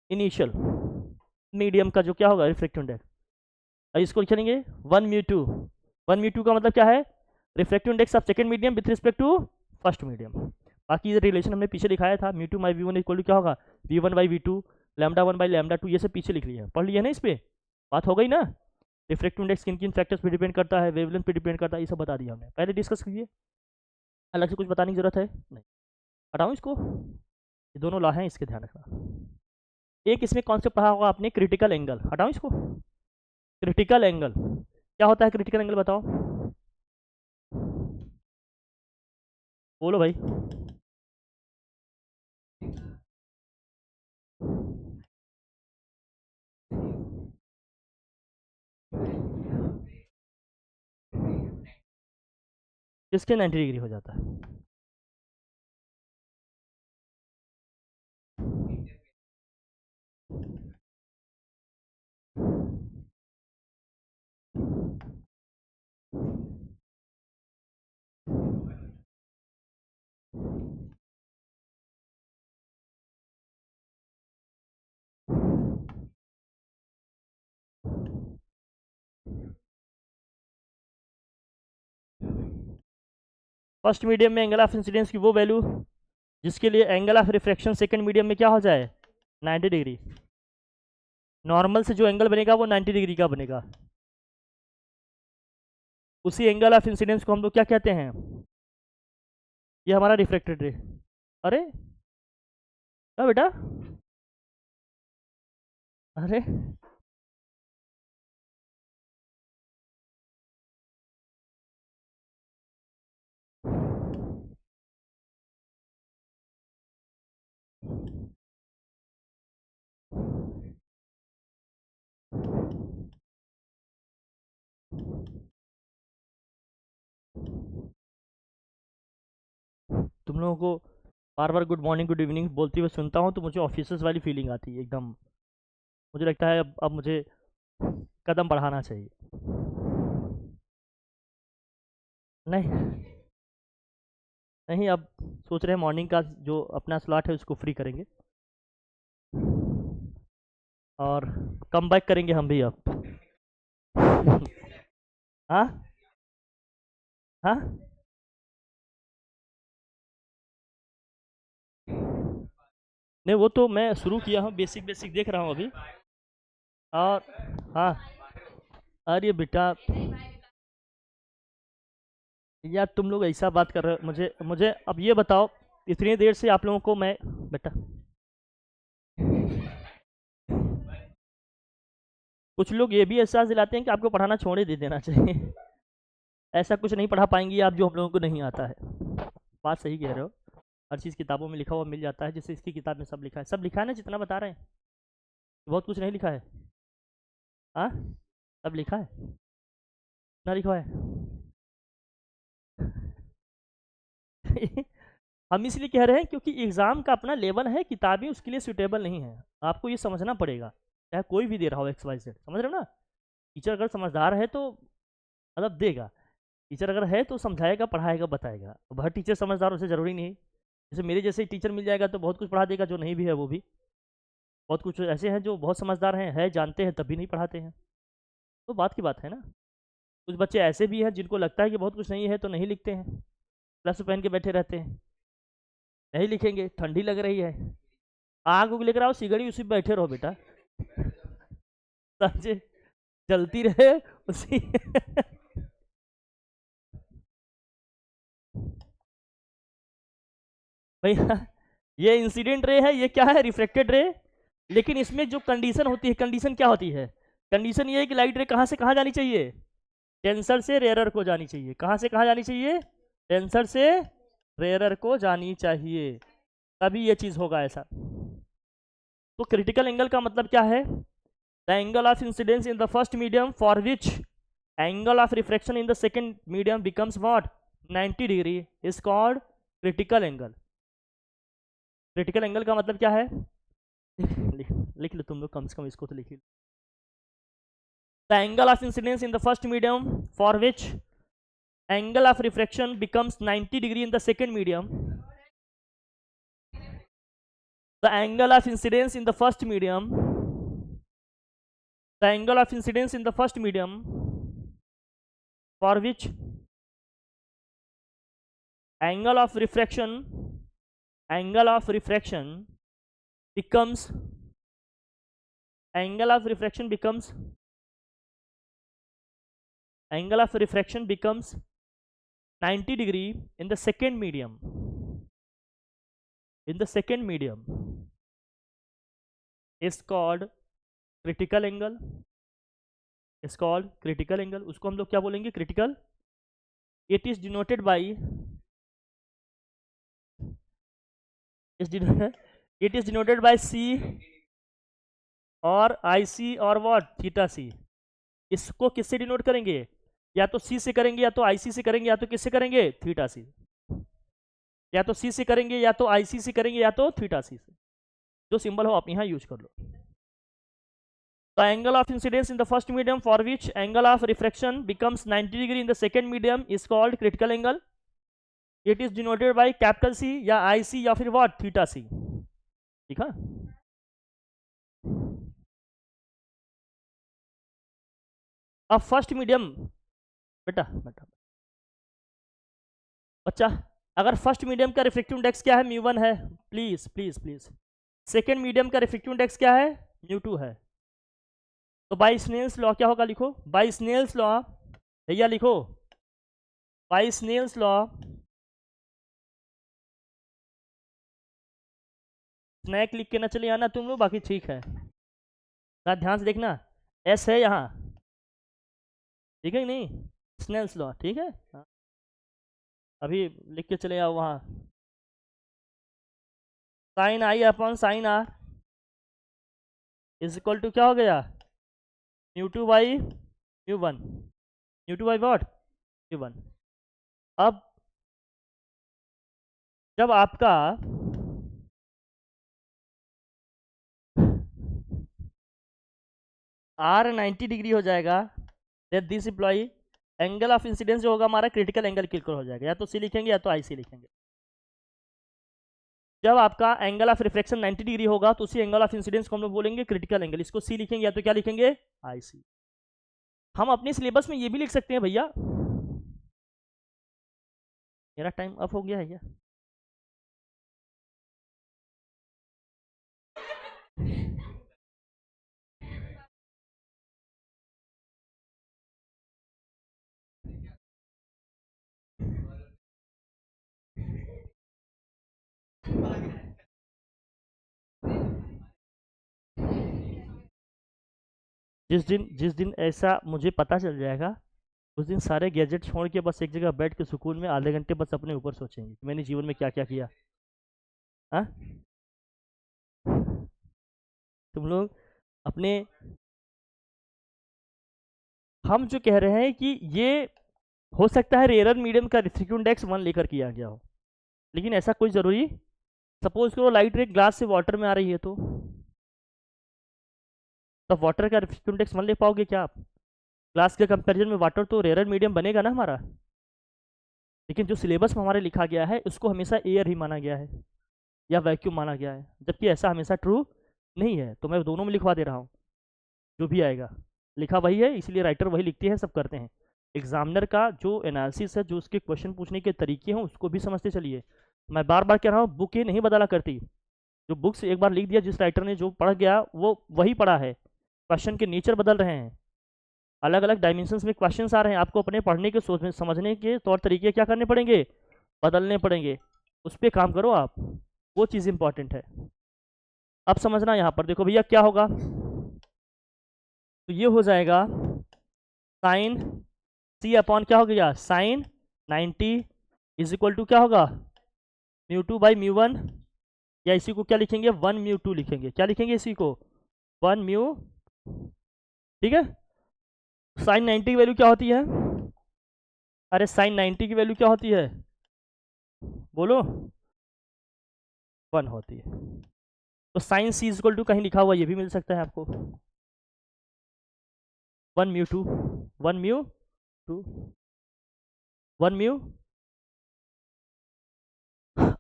इनिशियल मीडियम का जो क्या होगा रिफ्रैक्टिव इंडेक्स, इसको लिखेंगे 1 म्यू 2। 1 म्यू 2 का मतलब क्या है? Refractive index of second medium with respect to first medium. बाकी ये रिलेशन हमने पीछे दिखाया था, mu 2 by v 1 equal to क्या होगा? V 1 by v 2, lambda 1 by lambda 2। ये सब पीछे लिख लिया है, पढ़ लिया ना, इस पर बात हो गई ना। रिफ्रैक्टिव इंडेक्स किन किन फैक्टर्स पे डिपेंड करता है, वेवलेंथ पे डिपेंड करता है, ये सब बता दिया हमने, पहले डिस्कस कीजिए। अलग से कुछ बताने की जरूरत है नहीं। हटाऊँ इसको, ये दोनों लॉ हैं, इसके ध्यान रखना। एक इसमें कॉन्सेप्ट पढ़ा होगा आपने, क्रिटिकल एंगल। हटाऊँ इसको, क्रिटिकल एंगल क्या होता है? क्रिटिकल एंगल बताओ, बोलो भाई। किसके 90 डिग्री हो जाता है? फर्स्ट मीडियम में एंगल ऑफ इंसिडेंस की वो वैल्यू जिसके लिए angle of refraction second medium में क्या हो जाए? 90 डिग्री। नॉर्मल से जो एंगल बनेगा वो 90 डिग्री का बनेगा। उसी एंगल ऑफ इंसिडेंस को हम लोग क्या कहते हैं? ये हमारा रिफ्रैक्टेड रे। अरे क्या बेटा? अरे तुम लोगों को बार बार गुड मॉर्निंग गुड इवनिंग बोलते हुए सुनता हूँ तो मुझे ऑफिसर्स वाली फीलिंग आती है एकदम। मुझे लगता है अब मुझे कदम बढ़ाना चाहिए। नहीं नहीं, अब सोच रहे हैं मॉर्निंग का जो अपना स्लॉट है उसको फ्री करेंगे और कम बैक करेंगे हम भी अब। हाँ हाँ, नहीं वो तो मैं शुरू किया हूँ, बेसिक बेसिक देख रहा हूँ अभी। और हाँ, अरे बेटा यार तुम लोग ऐसा बात कर रहे हो, मुझे मुझे अब ये बताओ, इतनी देर से आप लोगों को मैं बेटा, कुछ लोग ये भी एहसास दिलाते हैं कि आपको पढ़ाना छोड़ ही दे देना चाहिए। ऐसा कुछ नहीं पढ़ा पाएंगी आप जो हम लोगों को नहीं आता है। बात सही कह रहे हो, हर चीज़ किताबों में लिखा हुआ मिल जाता है, जैसे इसकी किताब में सब लिखा है, सब लिखा है ना जितना बता रहे हैं, बहुत कुछ नहीं लिखा है। हाँ, सब लिखा है ना, लिखा है। हम इसलिए कह रहे हैं क्योंकि एग्ज़ाम का अपना लेवल है, किताबें उसके लिए सूटेबल नहीं है। आपको ये समझना पड़ेगा, चाहे कोई भी दे रहा हो XYZ, समझ रहे हो ना। टीचर अगर समझदार है तो मतलब देगा, टीचर अगर है तो समझाएगा पढ़ाएगा बताएगा। अब हर टीचर समझदार उसे ज़रूरी नहीं, जैसे मेरे जैसे टीचर मिल जाएगा तो बहुत कुछ पढ़ा देगा, जो नहीं भी है वो भी। बहुत कुछ ऐसे हैं जो बहुत समझदार हैं जानते हैं तब भी नहीं पढ़ाते हैं, तो बात की बात है ना। कुछ बच्चे ऐसे भी हैं जिनको लगता है कि बहुत कुछ नहीं है तो नहीं लिखते हैं, प्लस पहन के बैठे रहते हैं, नहीं लिखेंगे, ठंडी लग रही है, आग उग लेकर आओ सिगड़ी, उसी पे बैठे रहो बेटा, समझे, जलती रहे उसी। भैया ये इंसिडेंट रे है, ये क्या है, रिफ्लेक्टेड रे। लेकिन इसमें जो कंडीशन होती है, कंडीशन क्या होती है, कंडीशन ये है कि लाइट रे कहाँ से कहाँ जानी चाहिए, टेंसर से रेयरर को जानी चाहिए। कहाँ से कहाँ जानी चाहिए, टेंसर से रेयरर को जानी चाहिए, तभी ये चीज़ होगा ऐसा। तो क्रिटिकल एंगल का मतलब क्या है, the angle of incidence in the first medium for which angle of refraction in the second medium becomes what 90 degree is called critical angle. Critical angle का मतलब क्या है, लिख लो तुम लोग, कम से कम इसको तो लिख लो। The angle of incidence in the first medium for which angle of refraction becomes 90 degree in the second medium, the angle of incidence in the first medium, the angle of incidence in the first medium for which angle of refraction becomes angle of refraction becomes 90 degree in the second medium, is called critical angle, उसको हम लोग क्या बोलेंगे, critical. it is denoted by c और ic और what theta c। इसको किससे denote करेंगे, या तो c से करेंगे, या तो ic से करेंगे, या तो किससे करेंगे, थीटा c। या तो c से करेंगे, या तो ic से करेंगे, या तो थीटा c से। जो सिंबल हो आप यहाँ यूज कर लो। The angle of incidence in the first medium for which angle of refraction becomes 90 degree in the second medium is called critical angle. It is denoted by capital C या IC या फिर what theta C। ठीक है। अब first medium बच्चा अगर first medium का refractive index क्या है, μ1 है, प्लीज। सेकेंड मीडियम का रिफ्रैक्टिव इंडेक्स क्या है, μ2 है। तो बाय स्नेल्स लॉ क्या होगा, लिखो बाय स्नेल्स लॉ, भैया लिखो बाय स्नेल्स लॉ, स्नैक लिख के ना चले आना तुम लोग, बाकी ठीक है ना, ध्यान से देखना, एस है यहाँ, ठीक है नहीं, स्नेल्स लॉ, ठीक है। अभी लिख के चले आओ वहाँ, sine i upon sine r is equal to क्या हो गया, μ2 बाई μ1, μ2 बाई व्हाट μ1। अब जब आपका R 90 डिग्री हो जाएगा, then this implies angle of incidence जो होगा हमारा क्रिटिकल एंगल कैलकुलेट हो जाएगा, या तो C लिखेंगे या तो IC लिखेंगे। जब आपका एंगल ऑफ रिफ्रैक्शन 90 डिग्री होगा तो उसी एंगल ऑफ इंसिडेंस को हम लोग बोलेंगे क्रिटिकल एंगल, इसको C लिखेंगे या तो क्या लिखेंगे, IC। हम अपने सिलेबस में ये भी लिख सकते हैं भैया, मेरा टाइम अप हो गया है क्या, जिस दिन ऐसा मुझे पता चल जाएगा उस दिन सारे गैजेट छोड़ के बस एक जगह बैठ के सुकून में आधे घंटे बस अपने ऊपर सोचेंगे कि मैंने जीवन में क्या क्या किया। हाँ तुम लोग अपने, हम जो कह रहे हैं कि ये हो सकता है रेयर मीडियम का रिफ्रैक्टिव इंडेक्स 1 लेकर किया गया हो, लेकिन ऐसा कोई ज़रूरी, सपोज करो लाइट रे ग्लास से वाटर में आ रही है, तो तब वाटर का रिफ्रैक्टिव इंडेक्स 1 ले पाओगे क्या आप, ग्लास के कंपैरिजन में वाटर तो रेयर मीडियम बनेगा ना हमारा। लेकिन जो सिलेबस में हमारे लिखा गया है उसको हमेशा एयर ही माना गया है या वैक्यूम माना गया है, जबकि ऐसा हमेशा ट्रू नहीं है। तो मैं दोनों में लिखवा दे रहा हूँ, जो भी आएगा लिखा वही है, इसलिए राइटर वही लिखते हैं, सब करते हैं। एग्जामिनर का जो एनालिसिस है, जो उसके क्वेश्चन पूछने के तरीके हैं, उसको भी समझते चलिए। मैं बार बार कह रहा हूँ, बुक ये नहीं बदला करती, जो बुक्स एक बार लिख दिया जिस राइटर ने, जो पढ़ गया वो वही पढ़ा है, क्वेश्चन के नेचर बदल रहे हैं, अलग अलग डायमेंशंस में क्वेश्चंस आ रहे हैं, आपको अपने पढ़ने के समझने के तौर तरीके क्या करने पड़ेंगे, बदलने पड़ेंगे। उस पर काम करो आप, वो चीज़ इंपॉर्टेंट है। अब समझना यहाँ पर देखो भैया क्या होगा, तो ये हो जाएगा साइन सी अपॉन क्या हो गया, साइन 90 इज इक्वल टू क्या होगा, mu two by mu one, या इसी को क्या लिखेंगे, 1 म्यू टू लिखेंगे। क्या लिखेंगे इसी को, 1 म्यू, ठीक है। साइन 90 की वैल्यू क्या होती है, अरे साइन 90 की वैल्यू क्या होती है, बोलो, 1 होती है। तो sine c is equal to कहीं लिखा हुआ ये भी मिल सकता है आपको, 1 mu two, 1 mu two, 1 mu.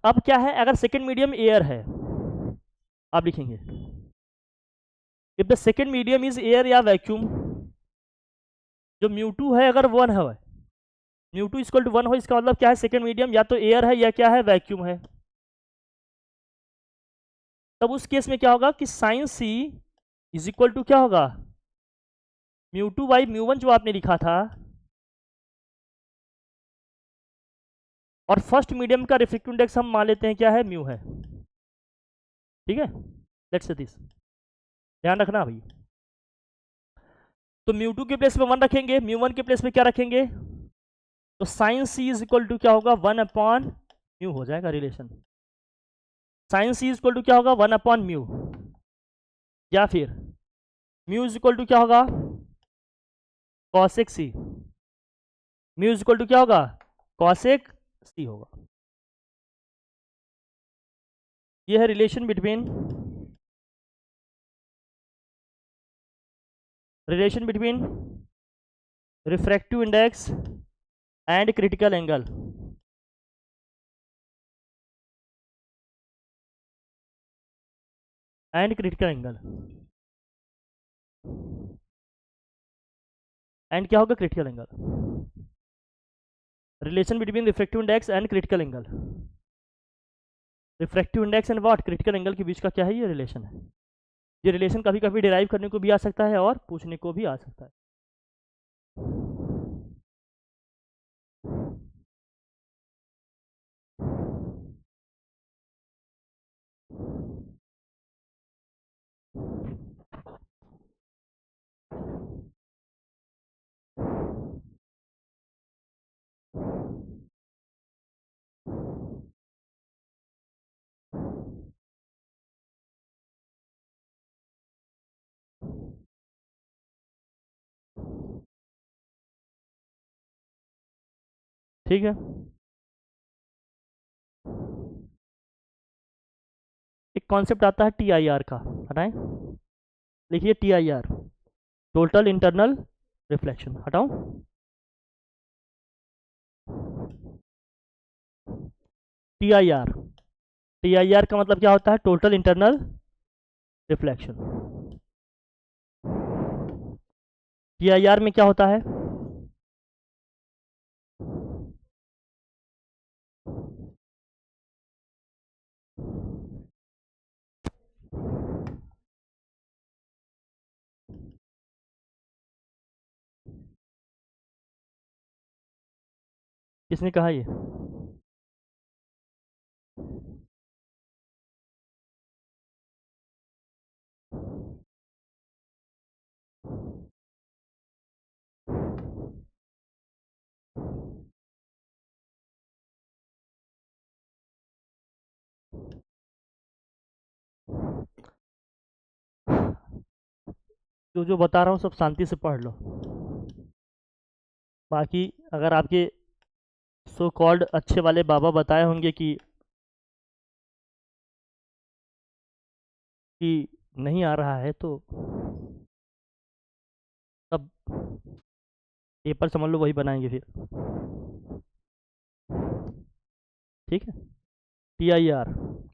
अब क्या है, अगर सेकेंड मीडियम एयर है, आप लिखेंगे if the second medium is air या वैक्यूम, जो म्यू टू है अगर 1 है, म्यू टू इक्वल टू 1 हो, इसका मतलब क्या है, सेकेंड मीडियम या तो एयर है या क्या है, वैक्यूम है। तब उस केस में क्या होगा कि sine c is equal to क्या होगा, mu two by mu one जो आपने लिखा था, और फर्स्ट मीडियम का रिफ्लेक्टिव इंडेक्स हम मान लेते हैं क्या है, म्यू है, ठीक है। लेट्स से दिस, ध्यान रखना भाई। तो म्यू टू के प्लेस में 1 रखेंगे, म्यू वन के प्लेस में क्या रखेंगे, तो sine c is equal to क्या होगा, 1 अपॉन म्यू हो जाएगा relation. Sine c is equal to क्या होगा, 1 अपॉन म्यू, या फिर म्यू इज इक्वल टू क्या होगा, cosec c, mu is equal to क्या होगा, कॉसेक सी होगा। ये है relation between refractive index and critical angle. And critical angle, and क्या होगा, critical angle. Relation between refractive index and critical angle, refractive index and what, critical angle के बीच का क्या है, ये रिलेशन है। ये रिलेशन कभी कभी डिराइव करने को भी आ सकता है और पूछने को भी आ सकता है। ठीक है, एक कॉन्सेप्ट आता है TIR का, हटाएं, लिखिए TIR, टोटल इंटरनल रिफ्लेक्शन, हटाओ, TIR का मतलब क्या होता है, टोटल इंटरनल रिफ्लेक्शन। TIR में क्या होता है, किसने कहा ये, जो बता रहा हूँ सब शांति से पढ़ लो। बाकी अगर आपके सो कॉल्ड अच्छे वाले बाबा बताए होंगे कि नहीं आ रहा है, तो तब पेपर समझ लो वही बनाएंगे फिर, ठीक है। TIR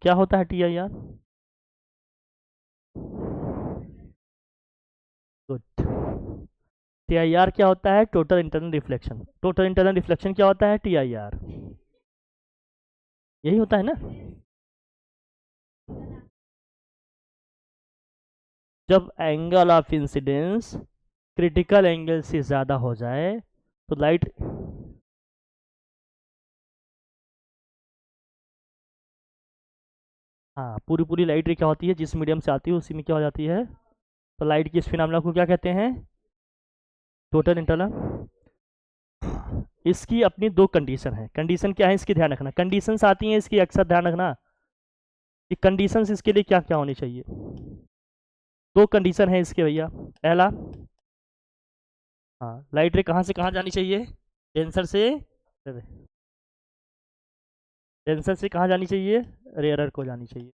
क्या होता है, TIR, गुड। TIR क्या होता है, total internal reflection. Total internal reflection क्या होता है, TIR, यही होता है ना। जब angle of incidence critical angle से ज़्यादा हो जाए तो लाइट हाँ, पूरी पूरी लाइट रे क्या होती है, जिस मीडियम से आती है उसी में क्या हो जाती है, तो लाइट की इस फिनोमेना को क्या कहते हैं, टोटल इंटरनल। इसकी अपनी दो कंडीशन है। कंडीशन क्या है इसकी, ध्यान रखना, कंडीशंस आती हैं इसकी अक्सर, ध्यान रखना कि कंडीशंस इसके लिए क्या क्या होनी चाहिए। दो कंडीशन है इसके भैया। पहला, हाँ, लाइट रे कहाँ से कहाँ जानी चाहिए, डेंसर से, डेंसर से कहाँ जानी चाहिए, रेयरर को जानी चाहिए।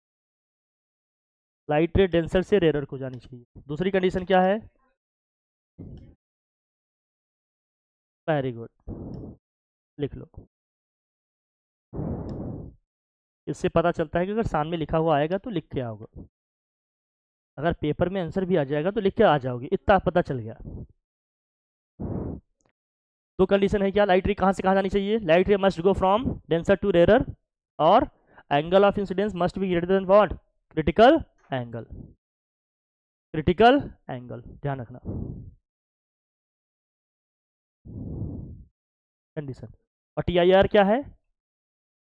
लाइट रे डेंसर से रेयरर को जानी चाहिए। दूसरी कंडीशन क्या है, वेरी गुड, लिख लो। इससे पता चलता है कि अगर सामने लिखा हुआ आएगा तो लिख के आओगे, अगर पेपर में आंसर भी आ जाएगा तो लिख के आ जाओगे, इतना पता चल गया। दो कंडीशन है क्या, लाइट रे कहाँ से कहाँ जानी चाहिए, light ray must go from denser to rarer, और angle of incidence must be greater than what, critical angle, critical angle, ध्यान रखना कंडीशन। और टी आई आर क्या है,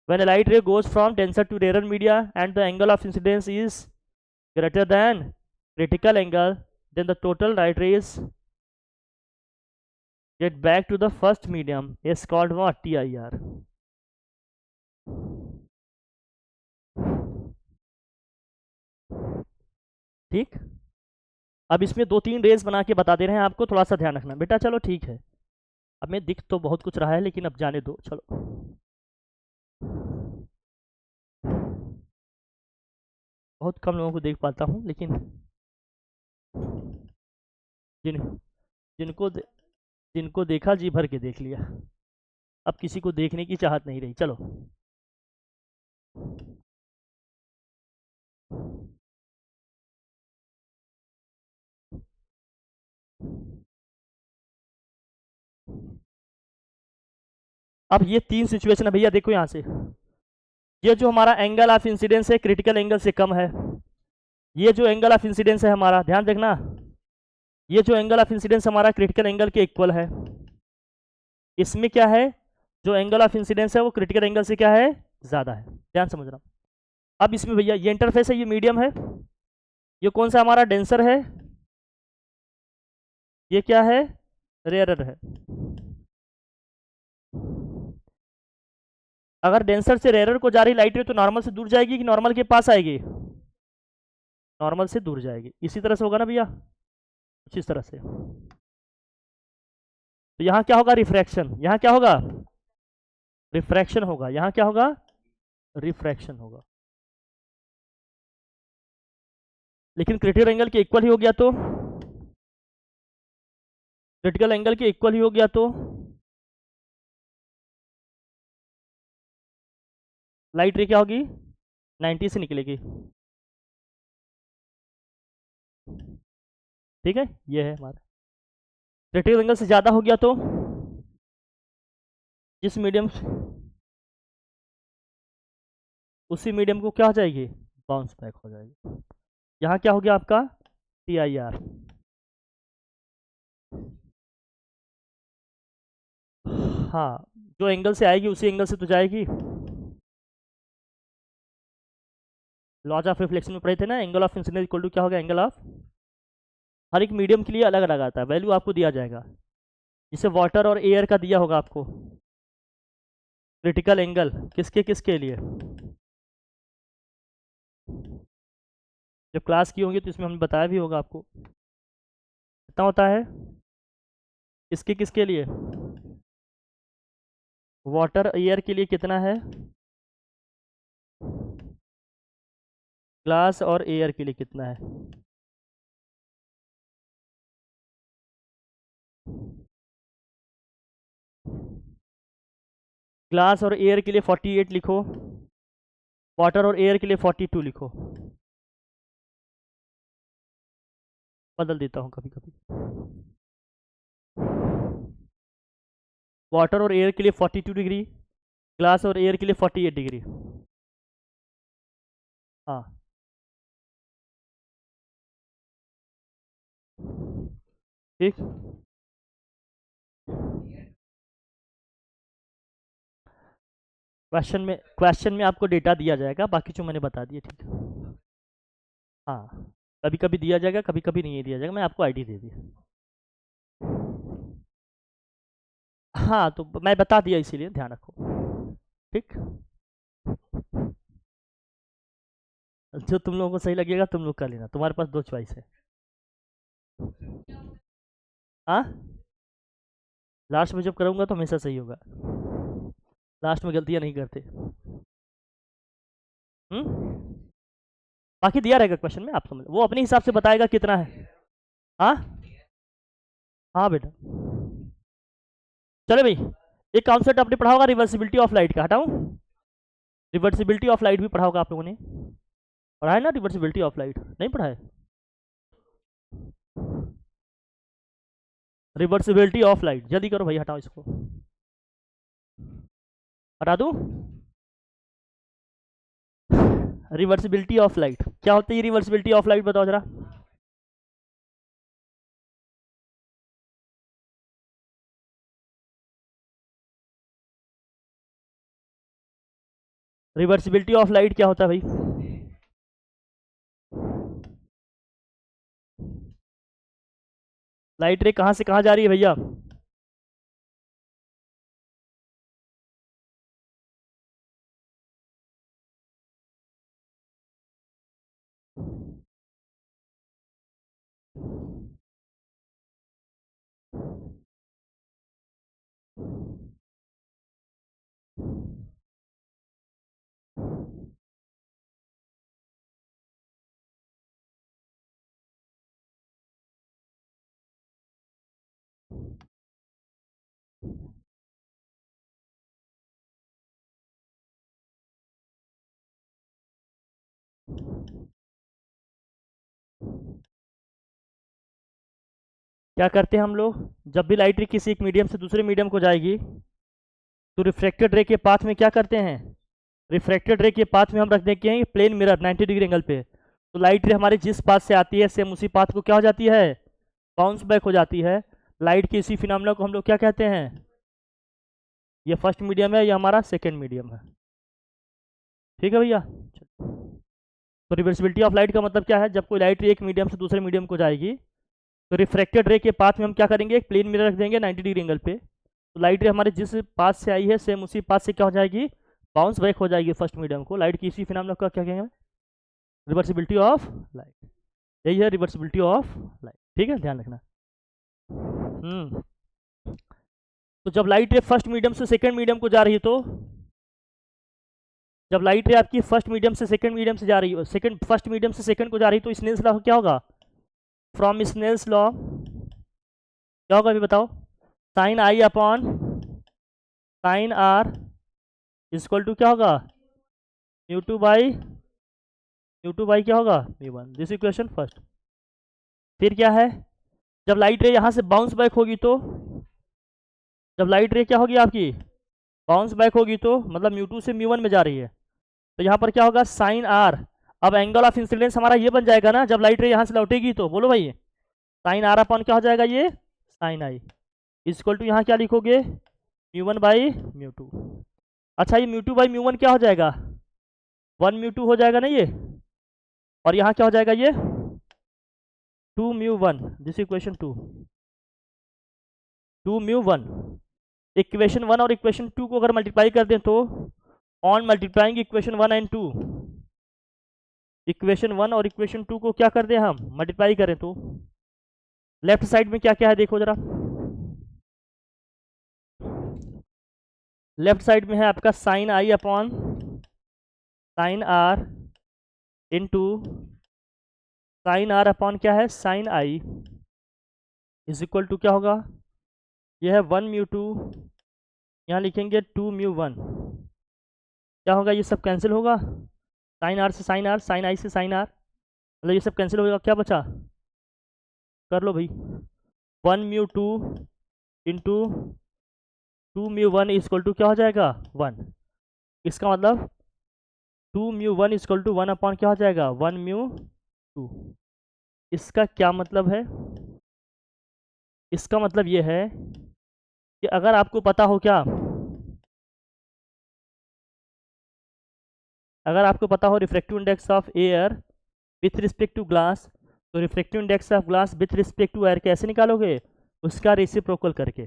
when a light ray goes from denser to rarer media and the angle of incidence is greater than critical angle, then the total light rays get back to the first medium is called what, TIR। ठीक, अब इसमें दो तीन raise बना के बता दे रहे हैं आपको, थोड़ा सा ध्यान रखना बेटा। चलो ठीक है, अब मैं दिख तो बहुत कुछ रहा है लेकिन अब जाने दो, चलो। बहुत कम लोगों को देख पाता हूँ, लेकिन जिन जिनको दे, जिनको देखा जी भर के देख लिया, अब किसी को देखने की चाहत नहीं रही। चलो, अब ये तीन सिचुएशन है भैया, देखो यहाँ से, ये जो हमारा एंगल ऑफ इंसिडेंस है क्रिटिकल एंगल से कम है, ये जो एंगल ऑफ इंसिडेंस है हमारा, ध्यान देखना, ये जो एंगल ऑफ इंसिडेंस हमारा क्रिटिकल एंगल के इक्वल है। इसमें क्या है, जो एंगल ऑफ इंसिडेंस है वो क्रिटिकल एंगल से क्या है, ज़्यादा है, ध्यान समझना। अब इसमें भैया ये इंटरफेस है, ये मीडियम है, ये कौन सा हमारा डेंसर है, ये क्या है, रेयरर है। अगर डेंसर से रेयरर को जा रही लाइट रे तो नॉर्मल से दूर जाएगी कि नॉर्मल के पास आएगी, नॉर्मल से दूर जाएगी। इसी तरह से होगा ना भैया, कुछ इस तरह से। तो यहाँ क्या होगा, रिफ्रैक्शन, यहाँ क्या होगा, रिफ्रैक्शन होगा, यहाँ क्या होगा, रिफ्रैक्शन होगा। लेकिन क्रिटिकल एंगल के इक्वल ही हो गया तो, क्रिटिकल एंगल के इक्वल ही हो गया तो लाइट रे क्या होगी, 90 से निकलेगी। ठीक है, ये है हमारा। क्रिटिकल एंगल से ज़्यादा हो गया तो जिस मीडियम, उसी मीडियम को क्या हो जाएगी, बाउंस बैक हो जाएगी। यहाँ क्या हो गया आपका, टी आई आर। हाँ, जो एंगल से आएगी उसी एंगल से तो जाएगी। लॉज ऑफ रिफ्लेक्शन में पढ़े थे ना, angle of incidence equal to क्या होगा, एंगल ऑफ, हर एक मीडियम के लिए अलग अलग आता है, वैल्यू आपको दिया जाएगा। जिसे वाटर और एयर का दिया होगा आपको, क्रिटिकल एंगल किसके किसके लिए, जब क्लास की होंगी तो इसमें हमने बताया भी होगा आपको कितना होता है, किसके किसके लिए, वाटर एयर के लिए कितना है, ग्लास और एयर के लिए कितना है। ग्लास और एयर के लिए 48 लिखो, वाटर और एयर के लिए 42 लिखो, बदल देता हूँ कभी कभी। वाटर और एयर के लिए 42 डिग्री, ग्लास और एयर के लिए 48 डिग्री। हाँ, ठीक, क्वेश्चन में आपको डेटा दिया जाएगा, बाकी जो मैंने बता दिया, ठीक है। हाँ, कभी कभी दिया जाएगा, कभी कभी नहीं दिया जाएगा, मैं आपको आईडी दे दी। हाँ, तो मैं बता दिया, इसीलिए ध्यान रखो, ठीक। जो तुम लोगों को सही लगेगा तुम लोग कर लेना, तुम्हारे पास 2 चॉइस है। हाँ, लास्ट में जब करूँगा तो हमेशा सही होगा, लास्ट में गलतियाँ नहीं करते। बाकी दिया रहेगा क्वेश्चन में, आप समझ, वो अपने हिसाब से बताएगा कितना है। हाँ हाँ बेटा, चलो भाई, एक कॉन्सेप्ट आपने पढ़ा होगा रिवर्सिबिलिटी ऑफ लाइट का, हटाऊं? रिवर्सिबिलिटी ऑफ लाइट भी पढ़ा होगा आप लोगों ने, पढ़ा है ना? रिवर्सिबिलिटी ऑफ लाइट नहीं पढ़ा है? रिवर्सिबिलिटी ऑफ लाइट, जल्दी करो भाई, हटाओ इसको, हटा दूं? रिवर्सिबिलिटी ऑफ लाइट क्या होती है? रिवर्सिबिलिटी ऑफ लाइट बताओ जरा। रिवर्सिबिलिटी ऑफ लाइट क्या होता है भाई? लाइट रे कहाँ से कहाँ जा रही है भैया? क्या करते हैं हम लोग, जब भी लाइट रे किसी एक मीडियम से दूसरे मीडियम को जाएगी तो रिफ्रैक्टेड रे के पाथ में क्या करते हैं, रिफ्रैक्टेड रे के पाथ में हम रख देंगे हैं प्लेन मिरर 90 डिग्री एंगल पे। तो लाइट रे हमारे जिस पाथ से आती है सेम उसी पाथ को क्या हो जाती है, बाउंस बैक हो जाती है। लाइट के इसी फिनोमेना को हम लोग क्या कहते हैं, ये फर्स्ट मीडियम है, ये हमारा सेकेंड मीडियम है, ठीक है भैया। तो रिवर्सिबिलिटी ऑफ लाइट का मतलब क्या है, जब कोई लाइट रे एक मीडियम से दूसरे मीडियम को जाएगी तो रिफ्रैक्टेड रे के पाथ में हम क्या करेंगे, एक प्लेन मिरर रख देंगे 90 डिग्री एंगल पे। तो लाइट रे हमारे जिस पाथ से आई है सेम उसी पाथ से क्या हो जाएगी, बाउंस बैक हो जाएगी फर्स्ट मीडियम को। लाइट की इसी फिनोमेना को क्या कहेंगे, रिवर्सिबिलिटी ऑफ लाइट, यही है रिवर्सिबिलिटी ऑफ लाइट, ठीक है, ध्यान रखना। तो जब लाइट रे फर्स्ट मीडियम से सेकंड मीडियम को जा रही है, तो जब लाइट रे आपकी फर्स्ट मीडियम से सेकंड मीडियम से जा रही है, सेकंड फर्स्ट मीडियम से सेकंड को जा रही है, तो स्नेल्स लॉ क्या होगा, फ्रॉम स्नेल्स लॉ क्या होगा अभी बताओ, sine i upon sine r equal to क्या होगा, म्यू टू बाई क्या होगा, mu one. This equation first. फिर क्या है, जब लाइट रे यहाँ से बाउंस बैक होगी, तो जब लाइट रे क्या होगी आपकी, बाउंस बैक होगी, तो मतलब म्यू टू से म्यू वन में जा रही है, तो यहाँ पर क्या होगा, साइन आर। अब एंगल ऑफ इंसिडेंस हमारा ये बन जाएगा ना, जब लाइट रे यहाँ से लौटेगी तो बोलो भाई, साइन आर अपॉन क्या हो जाएगा, ये साइन आई इक्वल टू यहाँ क्या लिखोगे, mu one by mu two. अच्छा, ये mu two by mu one क्या हो जाएगा, 1 म्यू टू हो जाएगा ना ये, और यहाँ क्या हो जाएगा, ये 2 mu 1। This equation 2 mu 1। Equation 1 और इक्वेशन 2 को अगर मल्टीप्लाई कर दें, तो on multiplying equation 1 and 2, equation 1 और इक्वेशन 2 को क्या कर दें हम, मल्टीप्लाई करें, तो लेफ्ट साइड में क्या क्या है देखो जरा, लेफ्ट साइड में है आपका sine i upon sine r into sine r upon क्या है, sine i is equal to क्या होगा, यह है 1 म्यू 2, यहाँ लिखेंगे 2 म्यू 1। क्या होगा, ये सब कैंसिल होगा, साइन आर से साइन आर, साइन आई से साइन आर, मतलब ये सब कैंसिल होगा, क्या बचा, कर लो भाई, 1 mu 2 into 2 mu 1 equal to क्या हो जाएगा, 1। इसका मतलब 2 म्यू 1 इक्वल टू 1 अपॉन क्या हो जाएगा, 1 म्यू 2। इसका क्या मतलब है, इसका मतलब ये है, कि अगर आपको पता हो क्या, अगर आपको पता हो refractive index of air with respect to glass, तो refractive index of glass with respect to air कैसे निकालोगे? उसका रेसिप्रोकल करके,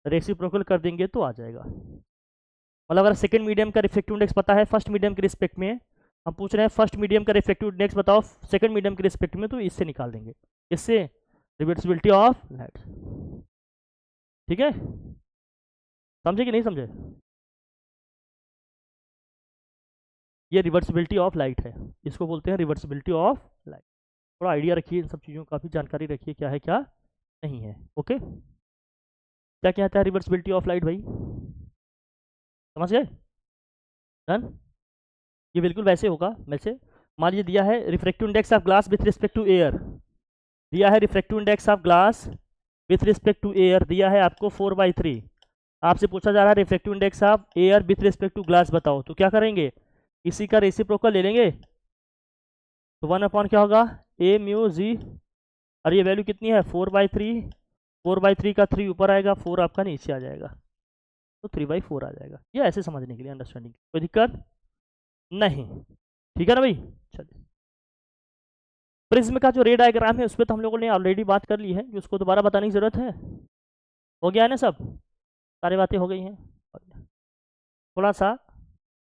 रेसिप्रोकल कर देंगे तो आ जाएगा। मतलब अगर सेकंड मीडियम का रिफ्रैक्टिव इंडेक्स पता है फर्स्ट मीडियम के रिस्पेक्ट में, हम पूछ रहे हैं फर्स्ट मीडियम का रिफ्रैक्टिव इंडेक्स बताओ सेकंड मीडियम के रिस्पेक्ट में, तो इससे निकाल देंगे, इससे रिवर्सिबिलिटी ऑफ लाइट। ठीक है, समझे कि नहीं समझे? ये रिवर्सिबिलिटी ऑफ लाइट है, इसको बोलते हैं रिवर्सिबिलिटी ऑफ लाइट। थोड़ा आइडिया रखिए इन सब चीज़ों का भी, जानकारी रखिए क्या है क्या नहीं है। ओके, क्या कहता है रिवर्सिबिलिटी ऑफ लाइट भाई, समझ गए? डन। ये बिल्कुल वैसे होगा, वैसे मान लीजिए दिया है refractive index of glass with respect to air, दिया है refractive index of glass with respect to air, दिया है आपको 4/3। आपसे पूछा जा रहा है refractive index of air with respect to glass बताओ, तो क्या करेंगे? इसी का रेसिप्रोकल ले लेंगे, तो 1 क्या होगा ए म्यू जी, और ये वैल्यू कितनी है 4/3, 4/3 का 3 ऊपर आएगा, 4 आपका नीचे आ जाएगा, तो 3/4 आ जाएगा। ये ऐसे समझने के लिए, अंडरस्टैंडिंग, कोई दिक्कत नहीं। ठीक है ना भाई? चलिए, प्रिज्म का जो रे डायग्राम है उस पर तो हम लोगों ने ऑलरेडी बात कर ली है, कि उसको दोबारा बताने की ज़रूरत है? हो गया है ना सब, सारी बातें हो गई हैं। थोड़ा सा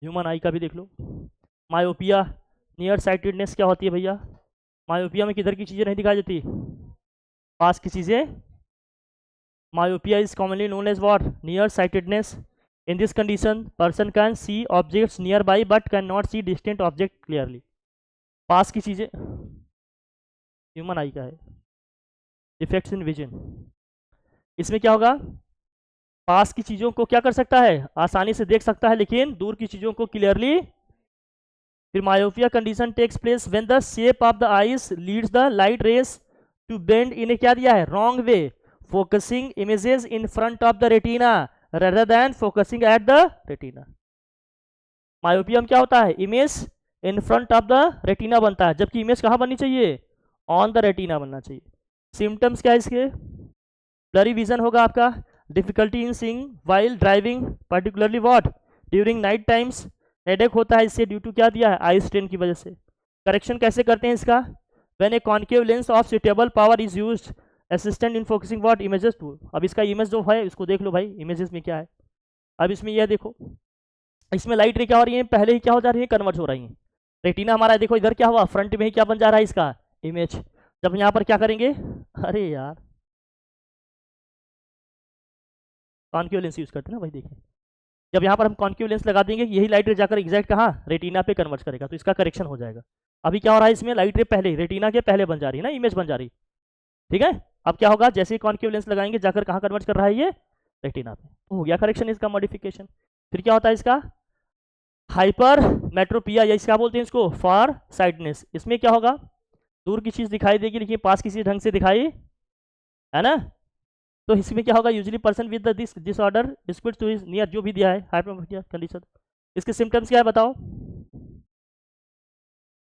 ह्यूमन आई का भी देख लो। मायोपिया, नियर साइटेडनेस क्या होती है भैया? मायोपिया में किधर की चीज़ें नहीं दिखाई देती? पास की चीज़ें। Myopia is commonly known as what? Near sightedness. In this condition person can see objects nearby but can not see distant object clearly. पास की चीज़ें ह्यूमन आई का है। डिफेक्ट्स इन विजन, इसमें क्या होगा? पास की चीज़ों को क्या कर सकता है? आसानी से देख सकता है, लेकिन दूर की चीज़ों को क्लियरली। फिर myopia condition takes place when the shape of the eyes leads the light rays to bend, इन्हें क्या दिया है? Wrong way, focusing images in front of the retina rather than focusing at the retina। मायोपिया में क्या होता है? Image in front of the retina बनता है, जबकि इमेज कहाँ बननी चाहिए? ऑन द रेटिना बनना चाहिए। सिम्टम्स क्या है इसके? ब्लरी विजन होगा आपका, difficulty in seeing while driving, particularly what? During night times. Headache होता है इससे ड्यू टू क्या दिया है? आई स्ट्रेन की वजह से। करेक्शन कैसे करते हैं इसका? When a concave lens of suitable power is used assistant in focusing what? Images to. अब इसका इमेज जो है इसको देख लो भाई, इमेजेस में क्या है। अब इसमें यह देखो, इसमें लाइट रे क्या हो रही है? पहले ही क्या हो जा रही है? कन्वर्ट हो रही है। रेटिना हमारा देखो इधर क्या हुआ, फ्रंट में ही क्या बन जा रहा है इसका? इमेज। जब यहाँ पर क्या करेंगे? अरे यार, कॉन्केव लेंस यूज करते हैं ना भाई, देखिए जब यहाँ पर हम कॉन्केव लेंस लगा देंगे, यही लाइट रे जाकर एग्जैक्ट कहाँ? रेटिना पे कन्वर्ट करेगा, तो इसका करेक्शन हो जाएगा। अभी क्या हो रहा है इसमें? लाइट रे पहले रेटिना के पहले बन जा रही है ना, इमेज बन जा रही। ठीक है, अब क्या होगा? जैसे ही कॉन्केव लेंस लगाएंगे जाकर कहाँ कन्वर्ट कर रहा है? ये रेटिना पे। तो हो गया करेक्शन इसका, मॉडिफिकेशन। फिर क्या होता है इसका? हाइपर मेट्रोपिया, या इसका बोलते हैं इसको फार साइडनेस। इसमें क्या होगा? दूर की चीज दिखाई देगी लेकिन पास किसी ढंग से दिखाई, है ना? तो इसमें क्या होगा? Usually person with this disorder dispute to his near, जो भी दिया है हाइपरमेट्रोपिया कंडीशन। इसके सिम्टम्स क्या है बताओ?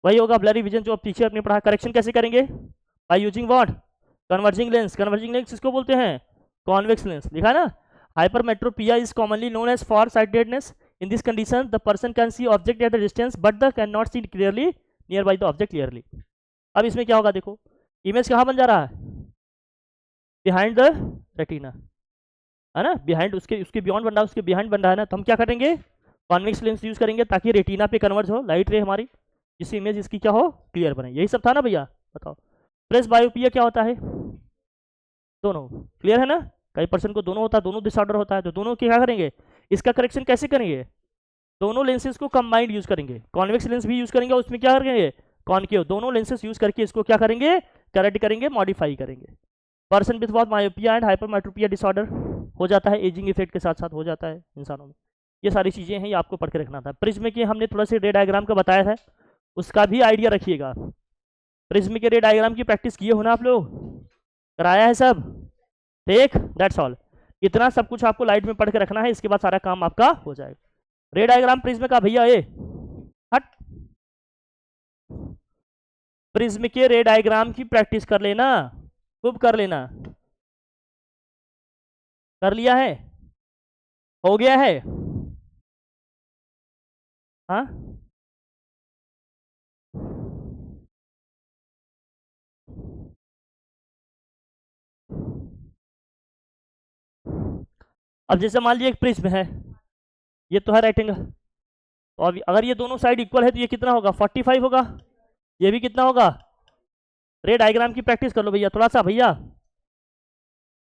वही होगा ब्लरी विजन जो पीछे अपने पढ़ा। करेक्शन कैसे करेंगे? By using what? Converging lens. Converging lens किसको बोलते हैं? कॉन्वेक्स लेंस, लिखा है ना? Hypermetropia is commonly known as far sightedness. In this condition, the person can see object at a distance, but the cannot see clearly nearby the object clearly। अब इसमें क्या होगा? देखो इमेज कहाँ बन जा रहा है? बिहाइंड द रेटिना, है ना? बिहाइंड, उसके उसके बियॉन्ड बन रहा है, उसके बिहाइंड बन रहा है ना। तो हम क्या करेंगे? कॉन्वेक्स लेंस यूज करेंगे ताकि रेटिना पे कन्वर्ज हो लाइट रे हमारी, जिससे इमेज इसकी क्या हो? क्लियर बने। यही सब था ना भैया? बताओ प्रेस बायोपिया क्या होता है? दोनों क्लियर है ना? कई पर्सन को दोनों होता है, दोनों डिसऑर्डर होता है, तो दोनों क्या करेंगे? इसका करेक्शन कैसे करेंगे? दोनों लेंसेज को कंबाइंड यूज करेंगे, कॉन्वेक्स लेंस भी यूज करेंगे, उसमें क्या करेंगे? कॉनकेव, दोनों लेंसेज यूज करके इसको क्या करेंगे? करेक्ट करेंगे, मॉडिफाई करेंगे। पर्सन विद बहुत मायोपिया एंड हाइपरमेट्रोपिया डिसऑर्डर हो जाता है, एजिंग इफेक्ट के साथ साथ हो जाता है इंसानों में। ये सारी चीजें हैं, ये आपको पढ़ के रखना था। प्रिज्म के हमने थोड़ा सा रे डायग्राम का बताया था, उसका भी आइडिया रखिएगा। प्रिज्म के रे डायग्राम की प्रैक्टिस किए हो ना आप लोग? कराया है सब? ठीक, दैट्स ऑल। इतना सब कुछ आपको लाइट में पढ़ के रखना है, इसके बाद सारा काम आपका हो जाएगा। रे डायग्राम प्रिज्म का भैया, ए हट, प्रिज्म के रे डायग्राम की प्रैक्टिस कर लेना, खूब कर लेना। कर लिया है? हो गया है? हाँ अब जैसे मान लीजिए एक प्रिज्म है, ये तो है राइट एंगल, तो अब अगर ये दोनों साइड इक्वल है तो ये कितना होगा 45 होगा, ये भी कितना होगा। रे डायग्राम की प्रैक्टिस कर लो भैया थोड़ा सा भैया।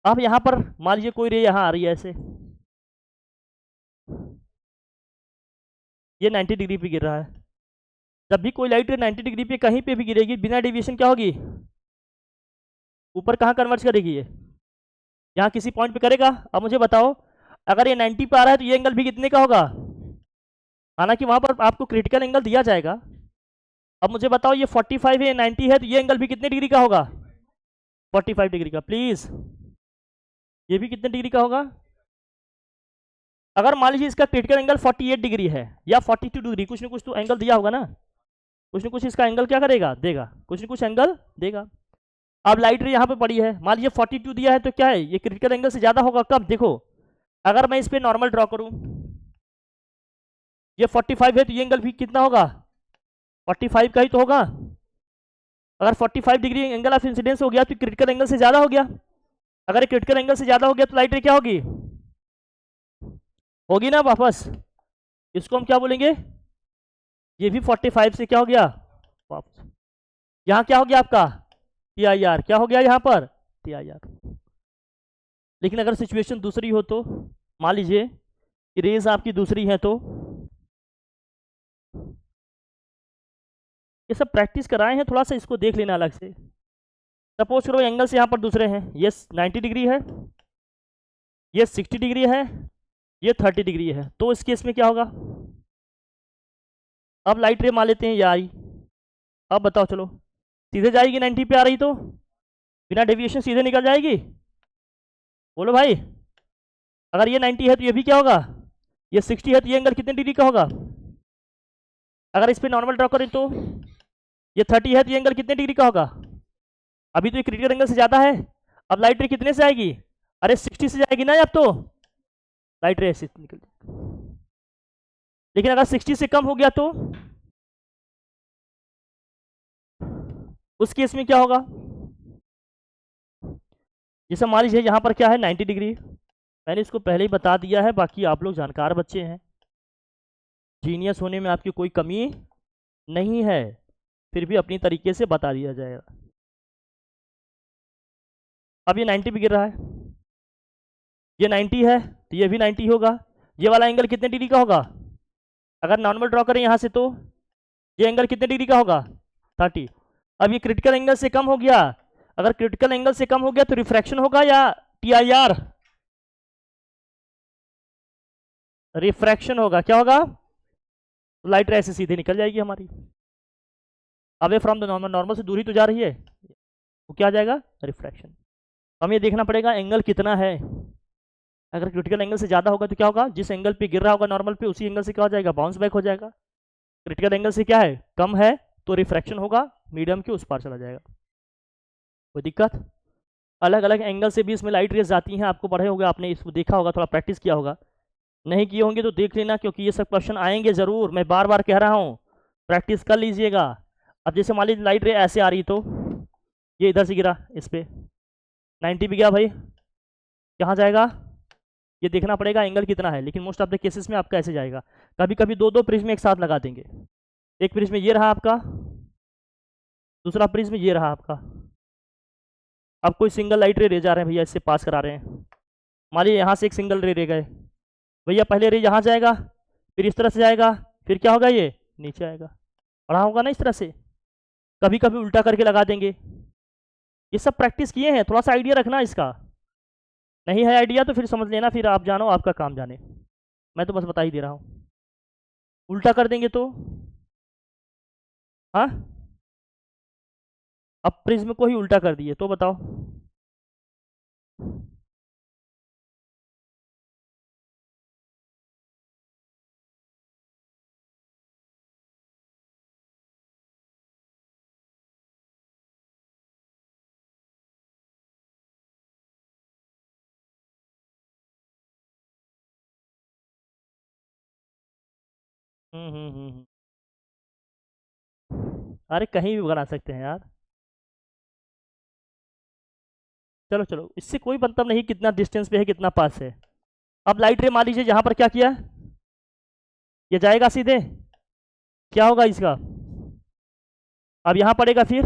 अब यहाँ पर मान लीजिए कोई रे यहाँ आ रही है ऐसे, ये 90 डिग्री पे गिर रहा है। जब भी कोई लाइट रे 90 डिग्री पे कहीं पे भी गिरेगी बिना डेविएशन क्या होगी, ऊपर कहाँ कन्वर्ज करेगी ये, यहाँ किसी पॉइंट पे करेगा। अब मुझे बताओ अगर ये 90 पे आ रहा है तो ये एंगल भी कितने का होगा, हालांकि वहां पर आपको क्रिटिकल एंगल दिया जाएगा। अब मुझे बताओ ये 45 है 90 है तो ये एंगल भी कितने डिग्री का होगा, 45 डिग्री का। प्लीज ये भी कितने डिग्री का होगा। अगर मान लीजिए इसका क्रिटिकल एंगल 48 डिग्री है या 42 डिग्री, कुछ ना कुछ तो एंगल दिया होगा ना, कुछ ना कुछ इसका एंगल क्या करेगा, देगा, कुछ ना कुछ एंगल देगा। अब लाइट रे यहाँ पे पड़ी है, मान लीजिए 42 दिया है तो क्या है, ये क्रिटिकल एंगल से ज्यादा होगा कब, देखो अगर मैं इस पर नॉर्मल ड्रॉ करूं, ये 45 है तो ये एंगल भी कितना होगा 45 का ही तो होगा। अगर 45 डिग्री एंगल ऑफ इंसिडेंस हो गया तो क्रिटिकल एंगल से ज्यादा हो गया। अगर क्रिटिकल एंगल से ज्यादा हो गया तो लाइट रे क्या होगी, होगी ना वापस, इसको हम क्या बोलेंगे, ये भी 45 से क्या हो गया वापस। यहाँ क्या हो गया आपका TIR, क्या हो गया यहाँ पर TIR। लेकिन अगर सिचुएशन दूसरी हो तो, मान लीजिए रेज आपकी दूसरी है तो, ये सब प्रैक्टिस कराए हैं, थोड़ा सा इसको देख लेना अलग से। सपोज करो एंगल्स यहाँ पर दूसरे हैं, ये 90 डिग्री है, ये 60 डिग्री है, ये 30 डिग्री है, तो इस केस में क्या होगा। अब लाइट रे मान लेते हैं ये आई, अब बताओ चलो सीधे जाएगी 90 पे आ रही तो बिना डेविएशन सीधे निकल जाएगी, बोलो भाई। अगर ये 90 है तो ये भी क्या होगा, ये 60 है तो ये एंगल कितने डिग्री का होगा। अगर इस पर नॉर्मल ड्रॉ करें तो ये 30 है तो ये एंगल कितने डिग्री का होगा, अभी तो ये क्रिटिकल एंगल से ज्यादा है। अब लाइट रे कितने से आएगी, अरे 60 से जाएगी ना, अब तो लाइट रे ऐसे निकल जाएगी। लेकिन अगर 60 से कम हो गया तो उस केस में क्या होगा, जैसे मान लीजिए यहाँ पर क्या है 90 डिग्री, मैंने इसको पहले ही बता दिया है, बाकी आप लोग जानकार बच्चे हैं, जीनियस होने में आपकी कोई कमी नहीं है, फिर भी अपनी तरीके से बता दिया जाएगा। अब ये 90 पे गिर रहा है, ये 90 है तो ये भी 90 होगा, ये वाला एंगल कितने डिग्री का होगा, अगर नॉर्मल ड्रॉ करें यहाँ से तो ये एंगल कितने डिग्री का होगा 30। अब ये क्रिटिकल एंगल से कम हो गया, अगर क्रिटिकल एंगल से कम हो गया तो रिफ्रैक्शन होगा या TIR, रिफ्रैक्शन होगा, क्या होगा, लाइट रे ऐसे सीधे निकल जाएगी हमारी, away from the normal, normal से दूरी तो जा रही है, वो क्या आ जाएगा रिफ्रैक्शन। हमें देखना पड़ेगा एंगल कितना है, अगर क्रिटिकल एंगल से ज़्यादा होगा तो क्या होगा, जिस एंगल पे गिर रहा होगा नॉर्मल पे उसी एंगल से क्या हो जाएगा बाउंस बैक हो जाएगा। क्रिटिकल एंगल से क्या है कम है तो रिफ्रैक्शन होगा, मीडियम के उस पार चला जाएगा, कोई दिक्कत। अलग अलग एंगल से भी इसमें लाइट रेज जाती हैं, आपको पढ़े होगा, आपने इसको देखा होगा, थोड़ा प्रैक्टिस किया होगा, नहीं किए होंगे तो देख लेना, क्योंकि ये सब क्वेश्चन आएंगे ज़रूर, मैं बार बार कह रहा हूँ प्रैक्टिस कर लीजिएगा। अब जैसे मान लीजिए लाइट रे ऐसे आ रही तो ये इधर से गिरा, इस पर 90 पे गया भाई, कहाँ जाएगा ये देखना पड़ेगा एंगल कितना है, लेकिन मोस्ट ऑफ द केसेस में आपका ऐसे जाएगा। कभी कभी दो दो प्रिज्म एक साथ लगा देंगे, एक प्रिज्म ये रहा आपका, दूसरा प्रिज्म ये रहा आपका। अब कोई सिंगल लाइट रे जा रहे हैं भैया, इससे पास करा रहे हैं, मान लीजिए यहाँ से एक सिंगल रे गए भैया, पहले रे यहाँ जाएगा, फिर इस तरह से जाएगा, फिर क्या होगा ये नीचे आएगा, पढ़ा होगा ना इस तरह से। कभी कभी उल्टा करके लगा देंगे, ये सब प्रैक्टिस किए हैं, थोड़ा सा आइडिया रखना इसका, नहीं है आइडिया तो फिर समझ लेना, फिर आप जानो आपका काम जाने, मैं तो बस बता ही दे रहा हूँ। उल्टा कर देंगे तो, हाँ अब प्रिज्म को ही उल्टा कर दिए तो बताओ, अरे कहीं भी बना सकते हैं यार, चलो चलो इससे कोई मतलब नहीं कितना डिस्टेंस पे है कितना पास है, अब लाइट रे मान लीजिए यहाँ पर क्या किया, ये जाएगा सीधे, क्या होगा इसका, अब यहाँ पड़ेगा फिर।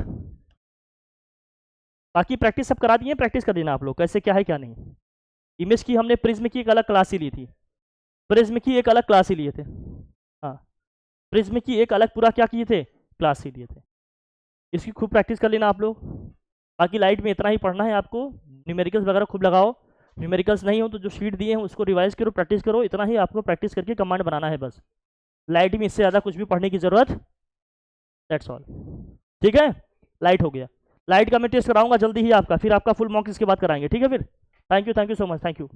बाकी प्रैक्टिस सब करा दिए, प्रैक्टिस कर देना आप लोग कैसे क्या है क्या नहीं। इमेज की हमने प्रिज्म की एक अलग क्लास ही ली थी, प्रिज्म की एक अलग क्लास ही लिए थे। हाँ, प्रिज्म की एक अलग पूरा क्या किए थे, क्लास ही लिए थे। इसकी खूब प्रैक्टिस कर लेना आप लोग। बाकी लाइट में इतना ही पढ़ना है आपको, न्यूमेरिकल्स वगैरह खूब लगाओ, न्यूमेरिकल्स नहीं हो तो जो शीट दिए हैं उसको रिवाइज करो, प्रैक्टिस करो, इतना ही आपको प्रैक्टिस करके कमांड बनाना है बस। लाइट में इससे ज़्यादा कुछ भी पढ़ने की ज़रूरत, दैट्स ऑल। ठीक है, लाइट हो गया। लाइट का मैं टेस्ट कराऊंगा जल्दी ही आपका, फिर आपका फुल मॉक इसके बाद कराएंगे, ठीक है फिर। Thank you so much, thank you.